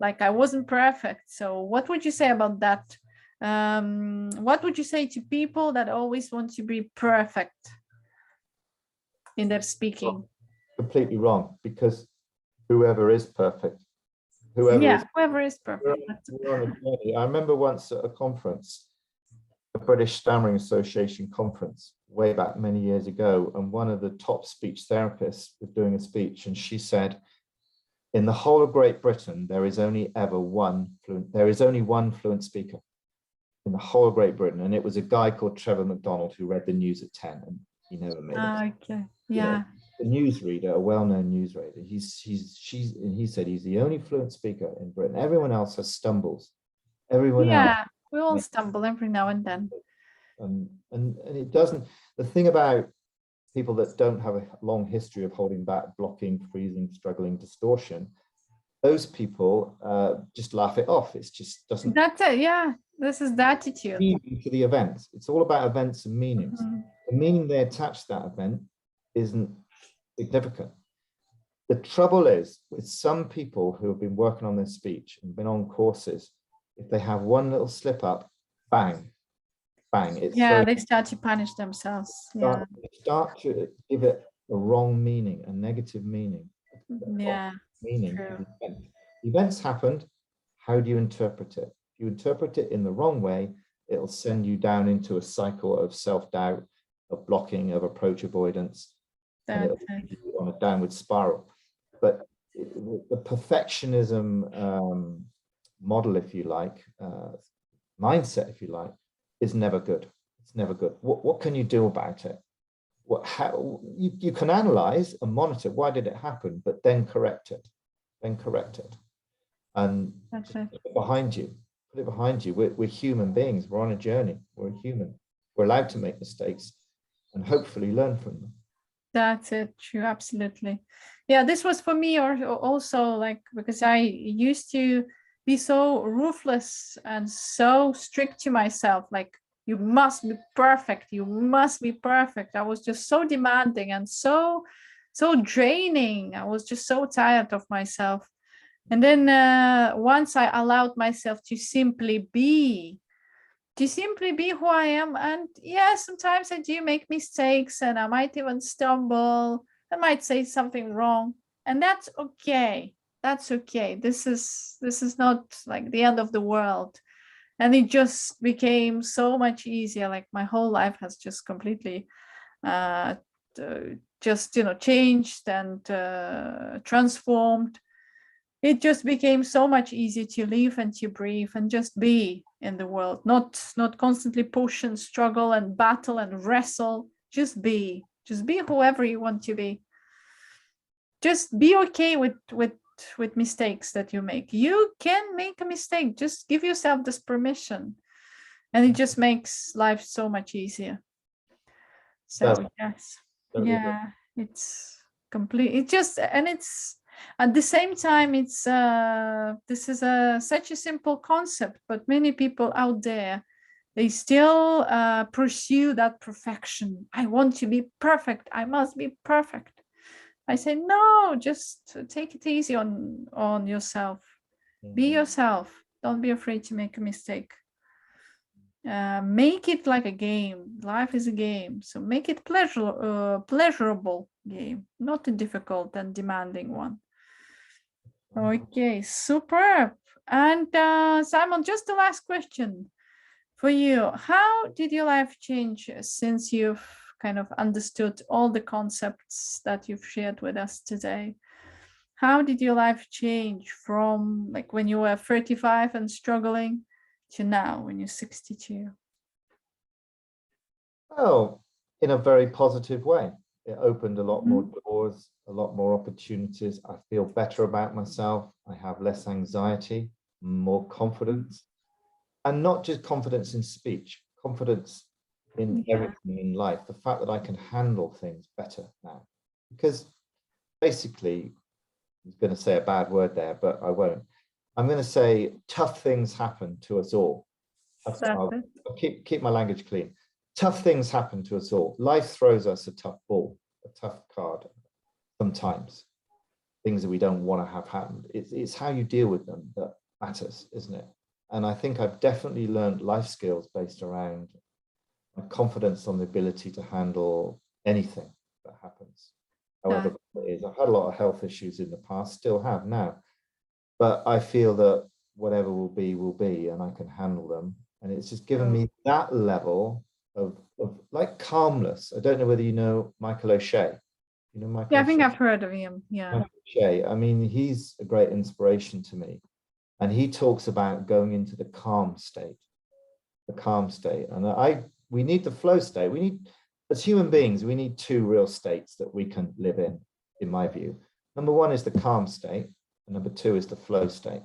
like I wasn't perfect. So what would you say about that? What would you say to people that always want to be perfect in their speaking? Completely wrong, because whoever is perfect, whoever is, whoever is perfect. we're on a journey. I remember once at a conference, a British Stammering Association conference, way back many years ago, and one of the top speech therapists was doing a speech, and she said, in the whole of Great Britain, there is only one fluent speaker in the whole of Great Britain, and it was a guy called Trevor McDonald who read the news at 10, and he never made it. Okay, yeah. A newsreader, a well-known newsreader. He said he's the only fluent speaker in Britain. Everyone else has stumbles. Everyone else. We all stumble every now and then. And it doesn't. The thing about people that don't have a long history of holding back, blocking, freezing, struggling, distortion, those people just laugh it off. It just doesn't. That's it. Yeah, this is the attitude. Meaning to the event. It's all about events and meanings. The meaning they attach to that event isn't significant. The trouble is with some people who have been working on their speech and been on courses, if they have one little slip up, bang, bang. They start to punish themselves. Start to give it a wrong meaning, a negative meaning. Meaning. Events happened. How do you interpret it? If you interpret it in the wrong way, it'll send you down into a cycle of self-doubt, of blocking, of approach avoidance, and it'll lead you on a downward spiral. But the perfectionism model, if you like, mindset, if you like, is never good. It's never good. What can you do about it? You can analyze and monitor, why did it happen, but then correct it. And put it behind you. Put it behind you. We're human beings. We're on a journey. We're human. We're allowed to make mistakes and hopefully learn from them. That's it. True. Absolutely. Yeah, this was for me also like, because I used to be so ruthless and so strict to myself, like, you must be perfect. You must be perfect. I was just so demanding and so draining. I was just so tired of myself. And then once I allowed myself to simply be who I am, and sometimes I do make mistakes and I might even stumble. I might say something wrong, and that's okay. That's okay. This is not like the end of the world. And it just became so much easier. Like my whole life has just completely changed and transformed. It just became so much easier to live and to breathe and just be in the world, not constantly push and struggle and battle and wrestle. Just be whoever you want to be. Just be okay with mistakes that you make. You can make a mistake. Just give yourself this permission, and it just makes life so much easier. So it's complete. It just, and it's at the same time, it's this is such a simple concept, but many people out there, they still pursue that perfection. I want to be perfect. I must be perfect. I say, no, just take it easy on yourself. Be yourself. Don't be afraid to make a mistake. Make it like a game. Life is a game. So make it pleasurable game, not a difficult and demanding one. Okay, superb. And Simon, just the last question for you. How did your life change since you've kind of understood all the concepts that you've shared with us today? How did your life change from like when you were 35 and struggling to now when you're 62? Well, in a very positive way. It opened a lot more doors, a lot more opportunities. I feel better about myself. I have less anxiety, more confidence, and not just confidence in speech, confidence in everything in life. The fact that I can handle things better now, because basically, I was going to say a bad word there, but I won't. I'm going to say tough things happen to us all. I'll keep my language clean. Tough things happen to us all. Life throws us a tough ball, a tough card sometimes. things that we don't want to have happen. It's how you deal with them that matters, isn't it? And I think I've definitely learned life skills based around my confidence on the ability to handle anything that happens, however it is. I've had a lot of health issues in the past, still have now, but I feel that whatever will be, and I can handle them. And it's just given me that level of like calmness. I don't know whether you know Michael O'Shea. You know Michael Yeah, I O'Shea? think I've heard of him. Yeah. Michael O'Shea. I mean, he's a great inspiration to me. And he talks about going into the calm state, And we need the flow state. We need, as human beings, we need two real states that we can live in my view. Number one is the calm state, and number two is the flow state.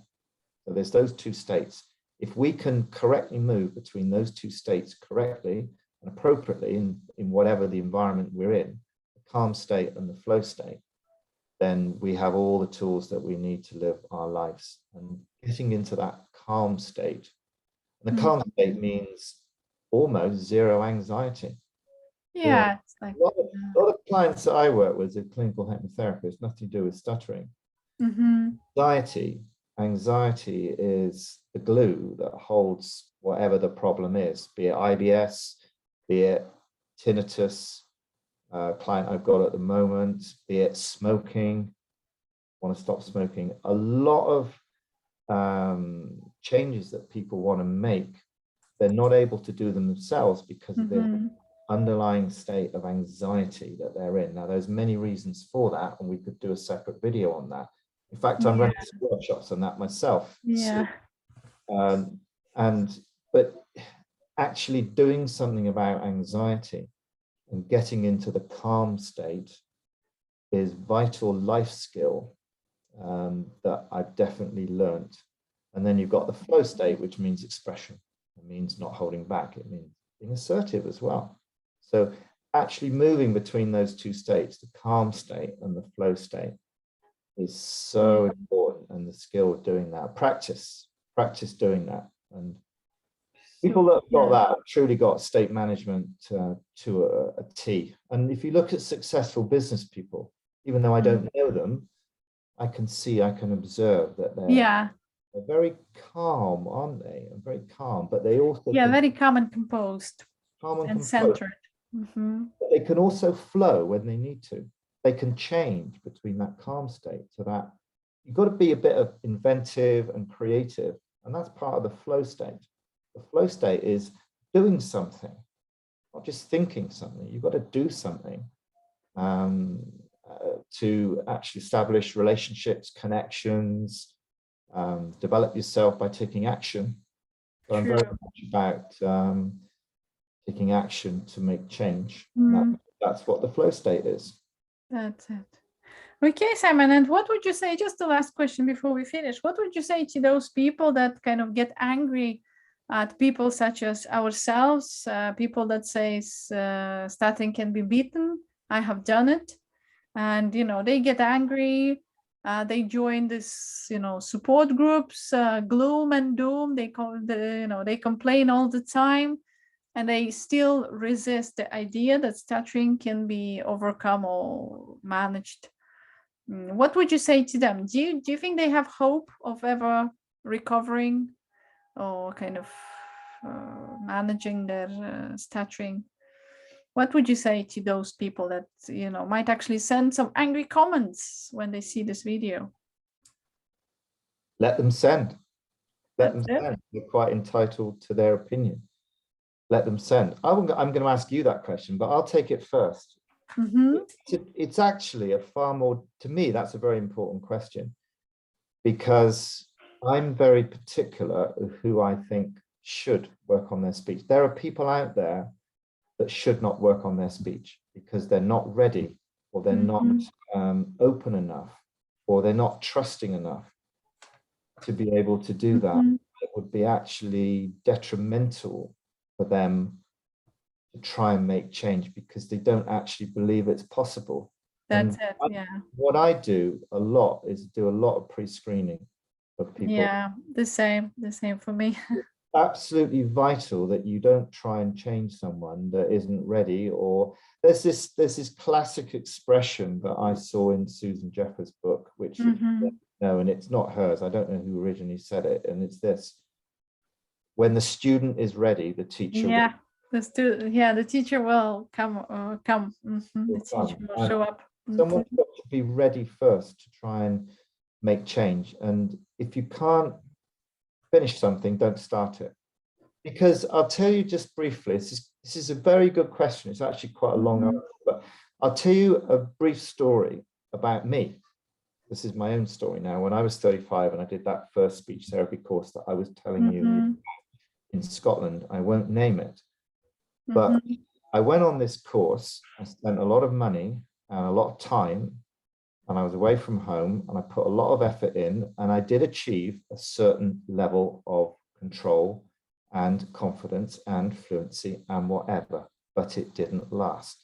So there's those two states. If we can correctly move between those two states correctly and appropriately in whatever the environment we're in, the calm state and the flow state, then we have all the tools that we need to live our lives. And getting into that calm state. And the calm state means almost zero anxiety. Yeah, it's like a lot of clients that I work with are clinical hypnotherapists, nothing to do with stuttering. Anxiety is the glue that holds whatever the problem is, be it IBS, be it tinnitus, client I've got at the moment, be it smoking, want to stop smoking. A lot of changes that people want to make, they're not able to do them themselves because of the underlying state of anxiety that they're in. Now, there's many reasons for that, and we could do a separate video on that. In fact, I'm running some workshops on that myself. Yeah. But actually doing something about anxiety and getting into the calm state is vital life skill that I've definitely learned. And then you've got the flow state, which means expression. It means not holding back. It means being assertive as well. So actually moving between those two states, the calm state and the flow state, is so important. And the skill of doing that, practice doing that. And people that have got that have truly got state management to a T. And if you look at successful business people, even though I don't know them, I can observe that they're very calm, aren't they? Very calm, but they also very calm and composed, centered. But they can also flow when they need to. They can change between that calm state to that. You've got to be a bit of inventive and creative, and that's part of the flow state. The flow state is doing something, not just thinking something. You've got to do something to actually establish relationships, connections, develop yourself by taking action. So I'm very much about taking action to make change. That's what the flow state is. That's it. Okay, Simon, and what would you say, just the last question before we finish, what would you say to those people that kind of get angry at people such as ourselves, people that say stuttering can be beaten? I have done it. And, they get angry. They join this, support groups, gloom and doom. They complain all the time, and they still resist the idea that stuttering can be overcome or managed. What would you say to them? Do you think they have hope of ever recovering or kind of managing their stuttering? What would you say to those people that, might actually send some angry comments when they see this video? Let them send. Let them send. They're quite entitled to their opinion. Let them send. I'm going to ask you that question, but I'll take it first. It's actually a far more, to me, that's a very important question, because I'm very particular of who I think should work on their speech. There are people out there that should not work on their speech because they're not ready, or they're not open enough, or they're not trusting enough to be able to do that. It would be actually detrimental for them to try and make change because they don't actually believe it's possible. That's what I do a lot is do a lot of pre-screening of people. Yeah, the same for me. absolutely vital that you don't try and change someone that isn't ready. Or there's this classic expression that I saw in Susan Jeffers' book, which no, and it's not hers. I don't know who originally said it, and it's this: when the student is ready, the teacher will. The teacher will come. The teacher will show up. Someone's got to be ready first to try and make change. And if you can't finish something, don't start it. Because I'll tell you just briefly, this is a very good question. It's actually quite a long answer, but I'll tell you a brief story about me. This is my own story now. When I was 35 and I did that first speech therapy course that I was telling you in Scotland, I won't name it, but I went on this course. I spent a lot of money and a lot of time, and I was away from home, and I put a lot of effort in, and I did achieve a certain level of control and confidence and fluency and whatever, but it didn't last.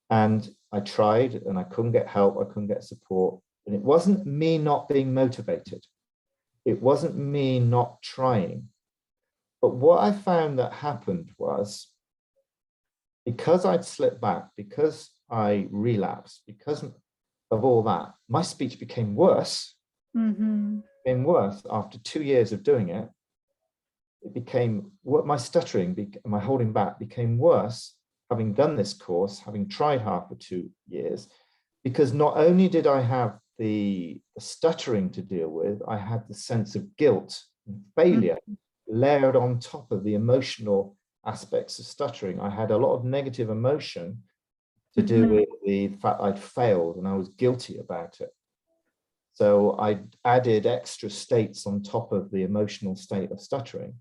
And I tried and I couldn't get help, I couldn't get support. And it wasn't me not being motivated. It wasn't me not trying. But what I found that happened was, because I'd slipped back, because I relapsed, because of all that, my speech became worse. Became worse after 2 years of doing it. It became what my stuttering, my holding back became worse, having done this course, having tried hard for 2 years, because not only did I have the stuttering to deal with, I had the sense of guilt and failure layered on top of the emotional aspects of stuttering. I had a lot of negative emotion to do with the fact I'd failed and I was guilty about it. So I added extra states on top of the emotional state of stuttering.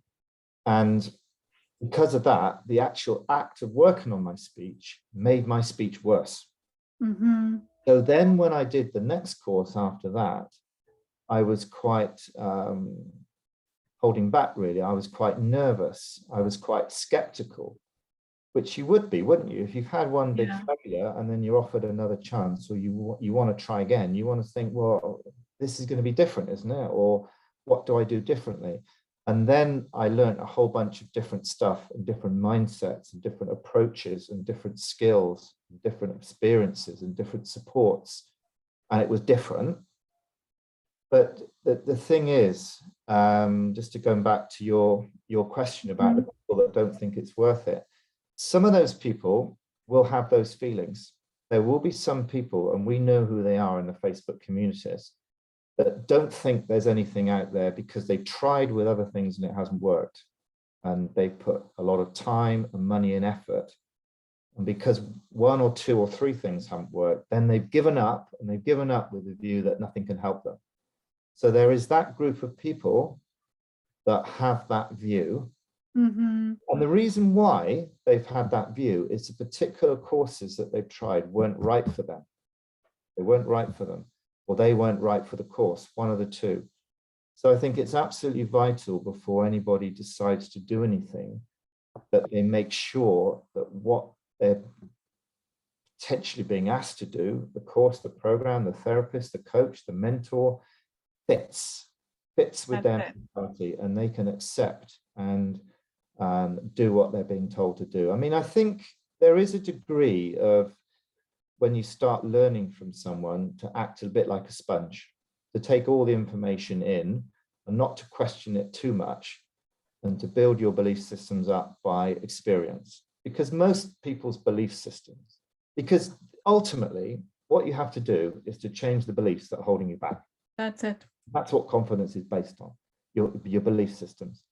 And because of that, the actual act of working on my speech made my speech worse. So then when I did the next course after that, I was quite holding back, really. I was quite nervous. I was quite skeptical, which you would be, wouldn't you? If you've had one big failure and then you're offered another chance, or you want to try again, you want to think, well, this is going to be different, isn't it? Or what do I do differently? And then I learned a whole bunch of different stuff and different mindsets and different approaches and different skills, and different experiences and different supports. And it was different. But the thing is, just to go back to your question about the people that don't think it's worth it, some of those people will have those feelings. There will be some people, and we know who they are in the Facebook communities, that don't think there's anything out there because they've tried with other things and it hasn't worked. And they've put a lot of time and money and effort. And because 1 or 2 or 3 things haven't worked, then they've given up, and they've given up with the view that nothing can help them. So there is that group of people that have that view. And the reason why they've had that view is the particular courses that they've tried weren't right for them. They weren't right for them, or they weren't right for the course, one of the two. So I think it's absolutely vital before anybody decides to do anything that they make sure that what they're potentially being asked to do, the course, the program, the therapist, the coach, the mentor, fits with their mentality, and they can accept and do what they're being told to do. I mean, I think there is a degree of, when you start learning from someone, to act a bit like a sponge, to take all the information in and not to question it too much, and to build your belief systems up by experience. Because most people's belief systems, because ultimately what you have to do is to change the beliefs that are holding you back. That's it. That's what confidence is based on, your belief systems.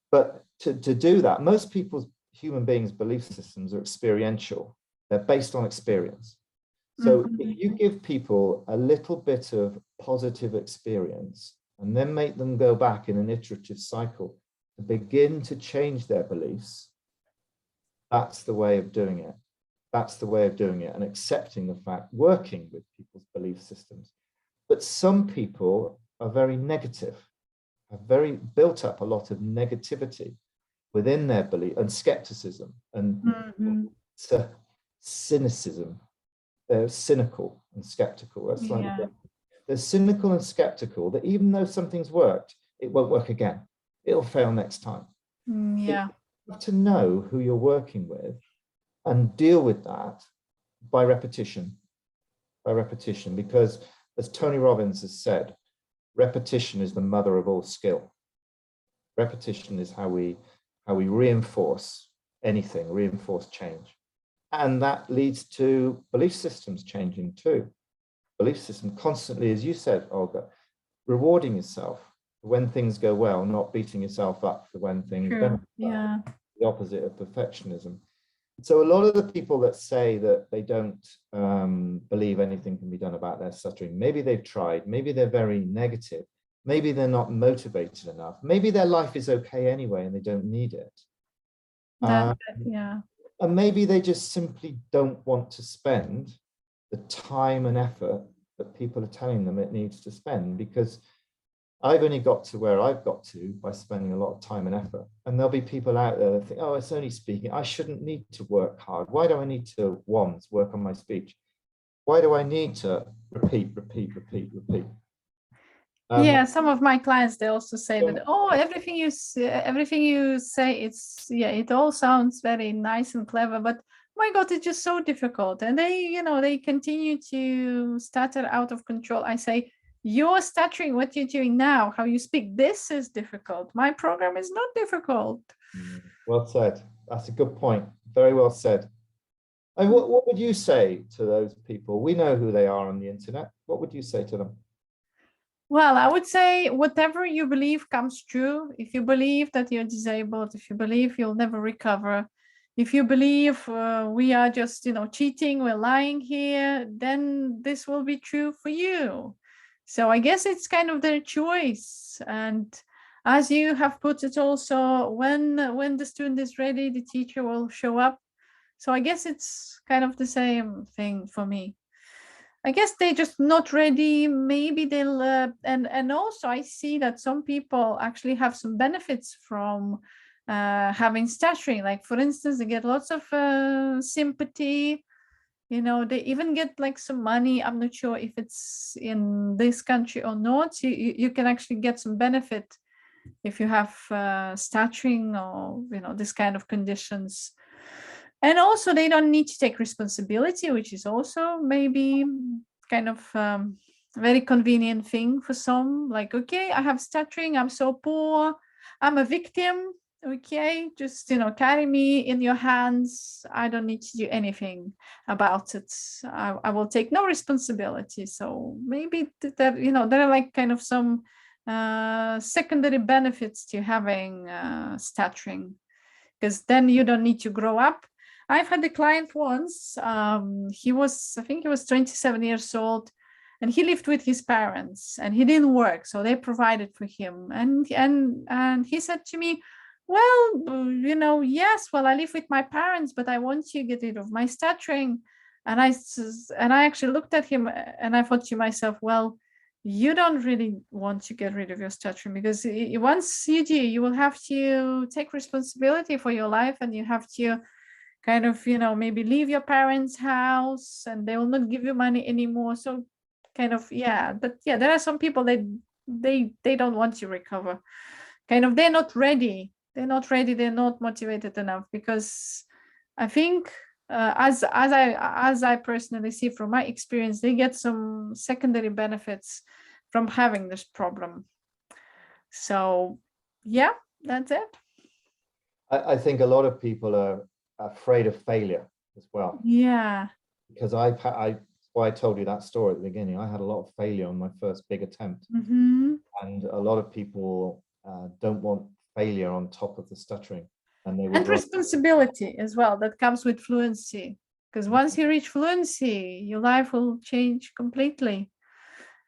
But to do that, most people's, human beings' belief systems are experiential. They're based on experience. So if you give people a little bit of positive experience and then make them go back in an iterative cycle to begin to change their beliefs, that's the way of doing it. That's the way of doing it, and accepting the fact, working with people's belief systems. But some people are very negative, have very built up a lot of negativity within their belief, and skepticism and cynicism. They're cynical and skeptical. That's like they're cynical and skeptical that even though something's worked, it won't work again. it'll fail next time. Yeah. You have to know who you're working with and deal with that by repetition, because as Tony Robbins has said, repetition is the mother of all skill. Repetition is how we reinforce anything, reinforce change. And that leads to belief systems changing too. Belief system constantly, as you said, Olga, rewarding yourself when things go well, not beating yourself up for when things don't go well. Yeah. The opposite of perfectionism. So a lot of the people that say that they don't believe anything can be done about their stuttering, maybe they've tried, maybe they're very negative, maybe they're not motivated enough, maybe their life is okay anyway and they don't need it. Yeah. And maybe they just simply don't want to spend the time and effort that people are telling them it needs to spend, because I've only got to where I've got to by spending a lot of time and effort. And there'll be people out there that think, oh, it's only speaking. I shouldn't need to work hard. Why do I need to work on my speech? Why do I need to repeat? Yeah, some of my clients, they also say that, oh, everything you say, it all sounds very nice and clever, but my God, it's just so difficult. And they continue to stutter out of control. I say, you're stuttering, what you're doing now, how you speak, this is difficult. My program is not difficult. Well said. That's a good point. Very well said. And what would you say to those people? We know who they are on the internet. What would you say to them? Well, I would say whatever you believe comes true. If you believe that you're disabled, if you believe you'll never recover, if you believe we are just, cheating, we're lying here, then this will be true for you. So I guess it's kind of their choice. And as you have put it also, when the student is ready, the teacher will show up. So I guess it's kind of the same thing for me. I guess they're just not ready. Maybe they'll, and also I see that some people actually have some benefits from having stuttering. Like, for instance, they get lots of sympathy. They even get like some money. I'm not sure if it's in this country or not. You can actually get some benefit if you have stuttering or this kind of conditions. And also they don't need to take responsibility, which is also maybe kind of very convenient thing for some. Like, okay, I have stuttering, I'm so poor, I'm a victim. Okay, just carry me in your hands. I don't need to do anything about it. I will take no responsibility. So maybe there are like kind of some secondary benefits to having stuttering, because then you don't need to grow up. I've had a client once. I think he was 27 years old, and he lived with his parents, and he didn't work, so they provided for him. And he said to me, well, yes, well, I live with my parents, but I want to get rid of my stuttering. And I actually looked at him, and I thought to myself, well, you don't really want to get rid of your stuttering, because once you do, you will have to take responsibility for your life, and you have to kind of maybe leave your parents' house, and they will not give you money anymore. So kind of there are some people that they don't want to recover. Kind of they're not ready, they're not motivated enough, because I think as I personally see from my experience, they get some secondary benefits from having this problem. So yeah, that's it. I think a lot of people are afraid of failure as well. Yeah. Because why I told you that story at the beginning. I had a lot of failure on my first big attempt. Mm-hmm. And a lot of people don't want failure on top of the stuttering. And responsibility as well that comes with fluency, because once you reach fluency, your life will change completely.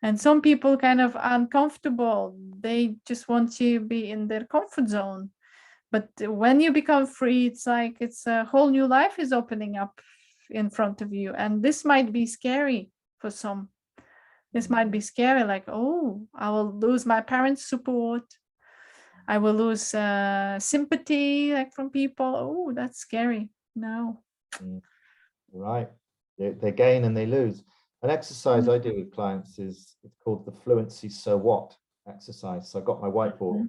And some people kind of uncomfortable, they just want to be in their comfort zone. But when you become free, it's like it's a whole new life is opening up in front of you. And this might be scary for some. This might be scary, like, oh, I will lose my parents' support. I will lose sympathy, like, from people. Oh, that's scary. No. Right. They gain and they lose. An exercise I do with clients is it's called the Fluency So What exercise. So I've got my whiteboard.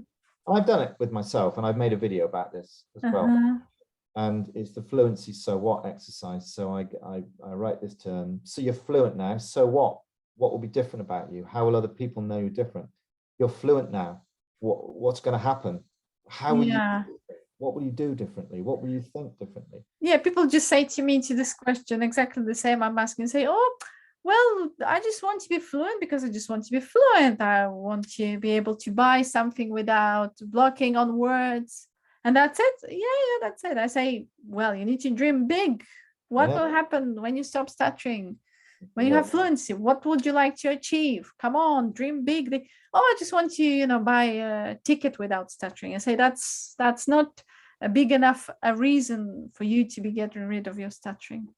I've done it with myself, and I've made a video about this as well. And it's the fluency so what exercise. So I write this term. So you're fluent now. So what? What will be different about you? How will other people know you're different? You're fluent now. What's going to happen? How will you? What will you do differently? What will you think differently? Yeah, people just say to me to this question exactly the same. I'm asking, say, oh, well, I just want to be fluent because I just want to be fluent. I want to be able to buy something without blocking on words. And that's it. Yeah, that's it. I say, well, you need to dream big. What will happen when you stop stuttering? When you have fluency, what would you like to achieve? Come on, dream big. I just want to, buy a ticket without stuttering. I say that's not a big enough a reason for you to be getting rid of your stuttering.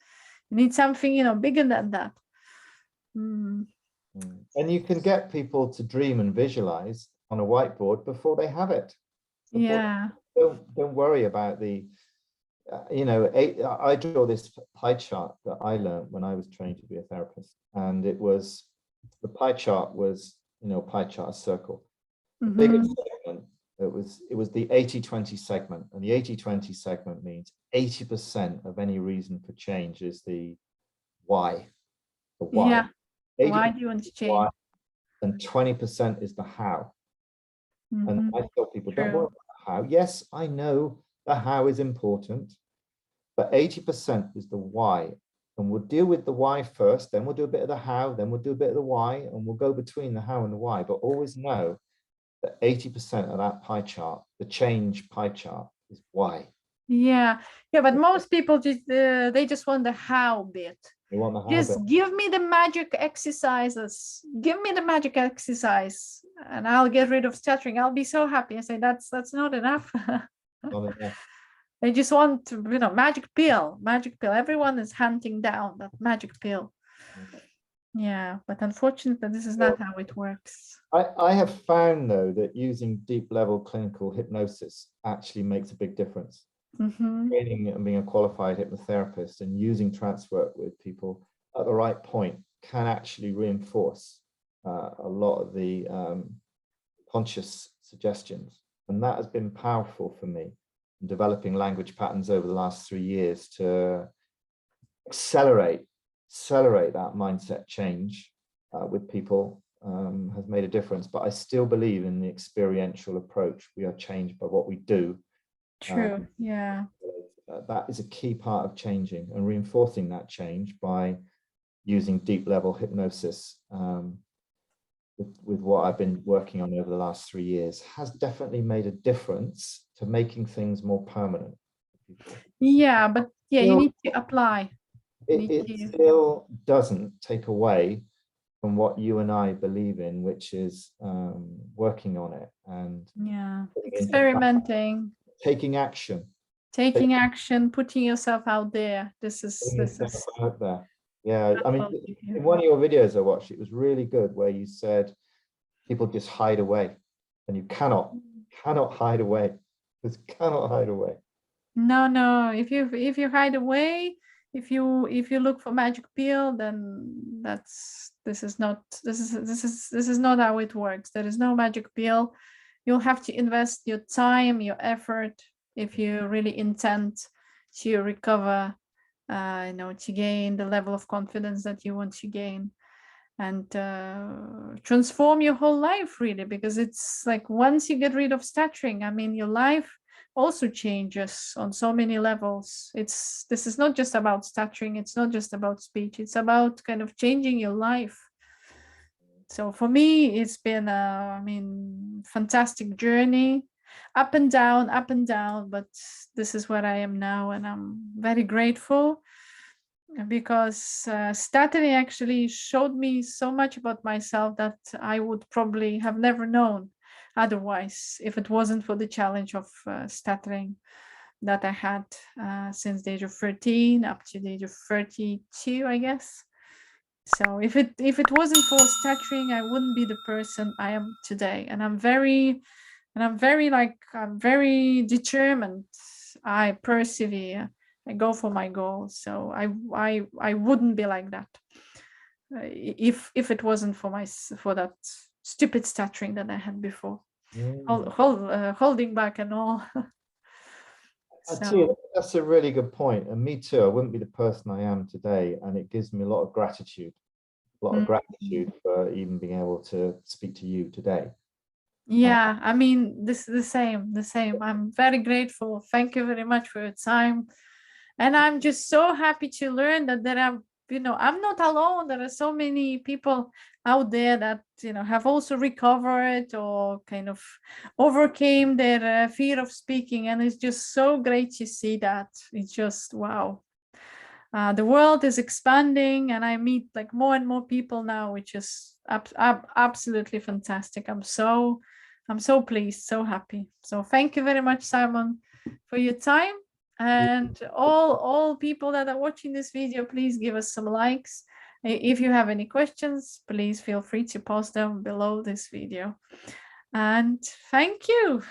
You need something, bigger than that. And you can get people to dream and visualize on a whiteboard before they have it. Don't worry about the I draw this pie chart that I learned when I was trained to be a therapist, and the pie chart was pie chart, a circle. The biggest segment, it was the 80-20 segment, and the 80-20 segment means 80% of any reason for change is the why. Why do you want to change? Why, and 20% is the how. And I tell people, don't worry about the how. Yes, I know the how is important, but 80% is the why. And we'll deal with the why first, then we'll do a bit of the how, then we'll do a bit of the why, and we'll go between the how and the why. But always know that 80% of that pie chart, the change pie chart, is why. Yeah, but most people they just want the how bit. They want the how just bit. Give me the magic exercises. Give me the magic exercise, and I'll get rid of stuttering. I'll be so happy. I say that's not enough. Not enough. They just want, magic pill. Everyone is hunting down that magic pill. Yeah, but unfortunately, this is not how it works. I have found, though, that using deep level clinical hypnosis actually makes a big difference. Training and being a qualified hypnotherapist and using trance work with people at the right point can actually reinforce a lot of the conscious suggestions. And that has been powerful for me in developing language patterns over the last 3 years to accelerate that mindset change with people has made a difference. But I still believe in the experiential approach. We are changed by what we do. True. That is a key part of changing and reinforcing that change by using deep level hypnosis with what I've been working on over the last 3 years has definitely made a difference to making things more permanent. Yeah, but you need to apply. It still doesn't take away from what you and I believe in, which is working on it and experimenting, taking action, putting yourself out there. This is out there. Yeah, I mean, in one of your videos I watched, it was really good where you said people just hide away, and you cannot hide away. Just cannot hide away. No. If you hide away, if you look for magic pill, then this is not how it works. There is no magic pill. You'll have to invest your time, your effort, if you really intend to recover, to gain the level of confidence that you want to gain, and transform your whole life, really, because it's like once you get rid of stuttering, I mean, your life also changes on so many levels. This is not just about stuttering, it's not just about speech, it's about kind of changing your life. So for me, it's been fantastic journey, up and down, but this is where I am now, and I'm very grateful because stuttering actually showed me so much about myself that I would probably have never known otherwise if it wasn't for the challenge of stuttering that I had since the age of 13 up to the age of 32, I guess. So if it wasn't for stuttering, I wouldn't be the person I am today. And I'm very determined. I persevere. I go for my goals. So I wouldn't be like that if it wasn't for that stupid stuttering that I had before. holding back and all. Actually, that's a really good point. And me too. I wouldn't be the person I am today. And it gives me a lot of gratitude for even being able to speak to you today. Yeah, I mean, this is the same. I'm very grateful. Thank you very much for your time. And I'm just so happy to learn that there are, I'm not alone. There are so many people out there that, have also recovered or kind of overcame their fear of speaking. And it's just so great to see that. It's just, wow. The world is expanding and I meet like more and more people now, which is absolutely fantastic. I'm so pleased, so happy. So thank you very much, Simon, for your time. And all people that are watching this video, please give us some likes. If you have any questions, please feel free to post them below this video. And thank you.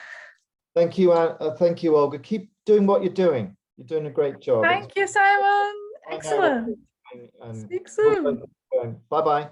Thank you, Olga. Keep doing what you're doing. You're doing a great job. Thank you, Simon. Excellent. Speak soon. Bye-bye.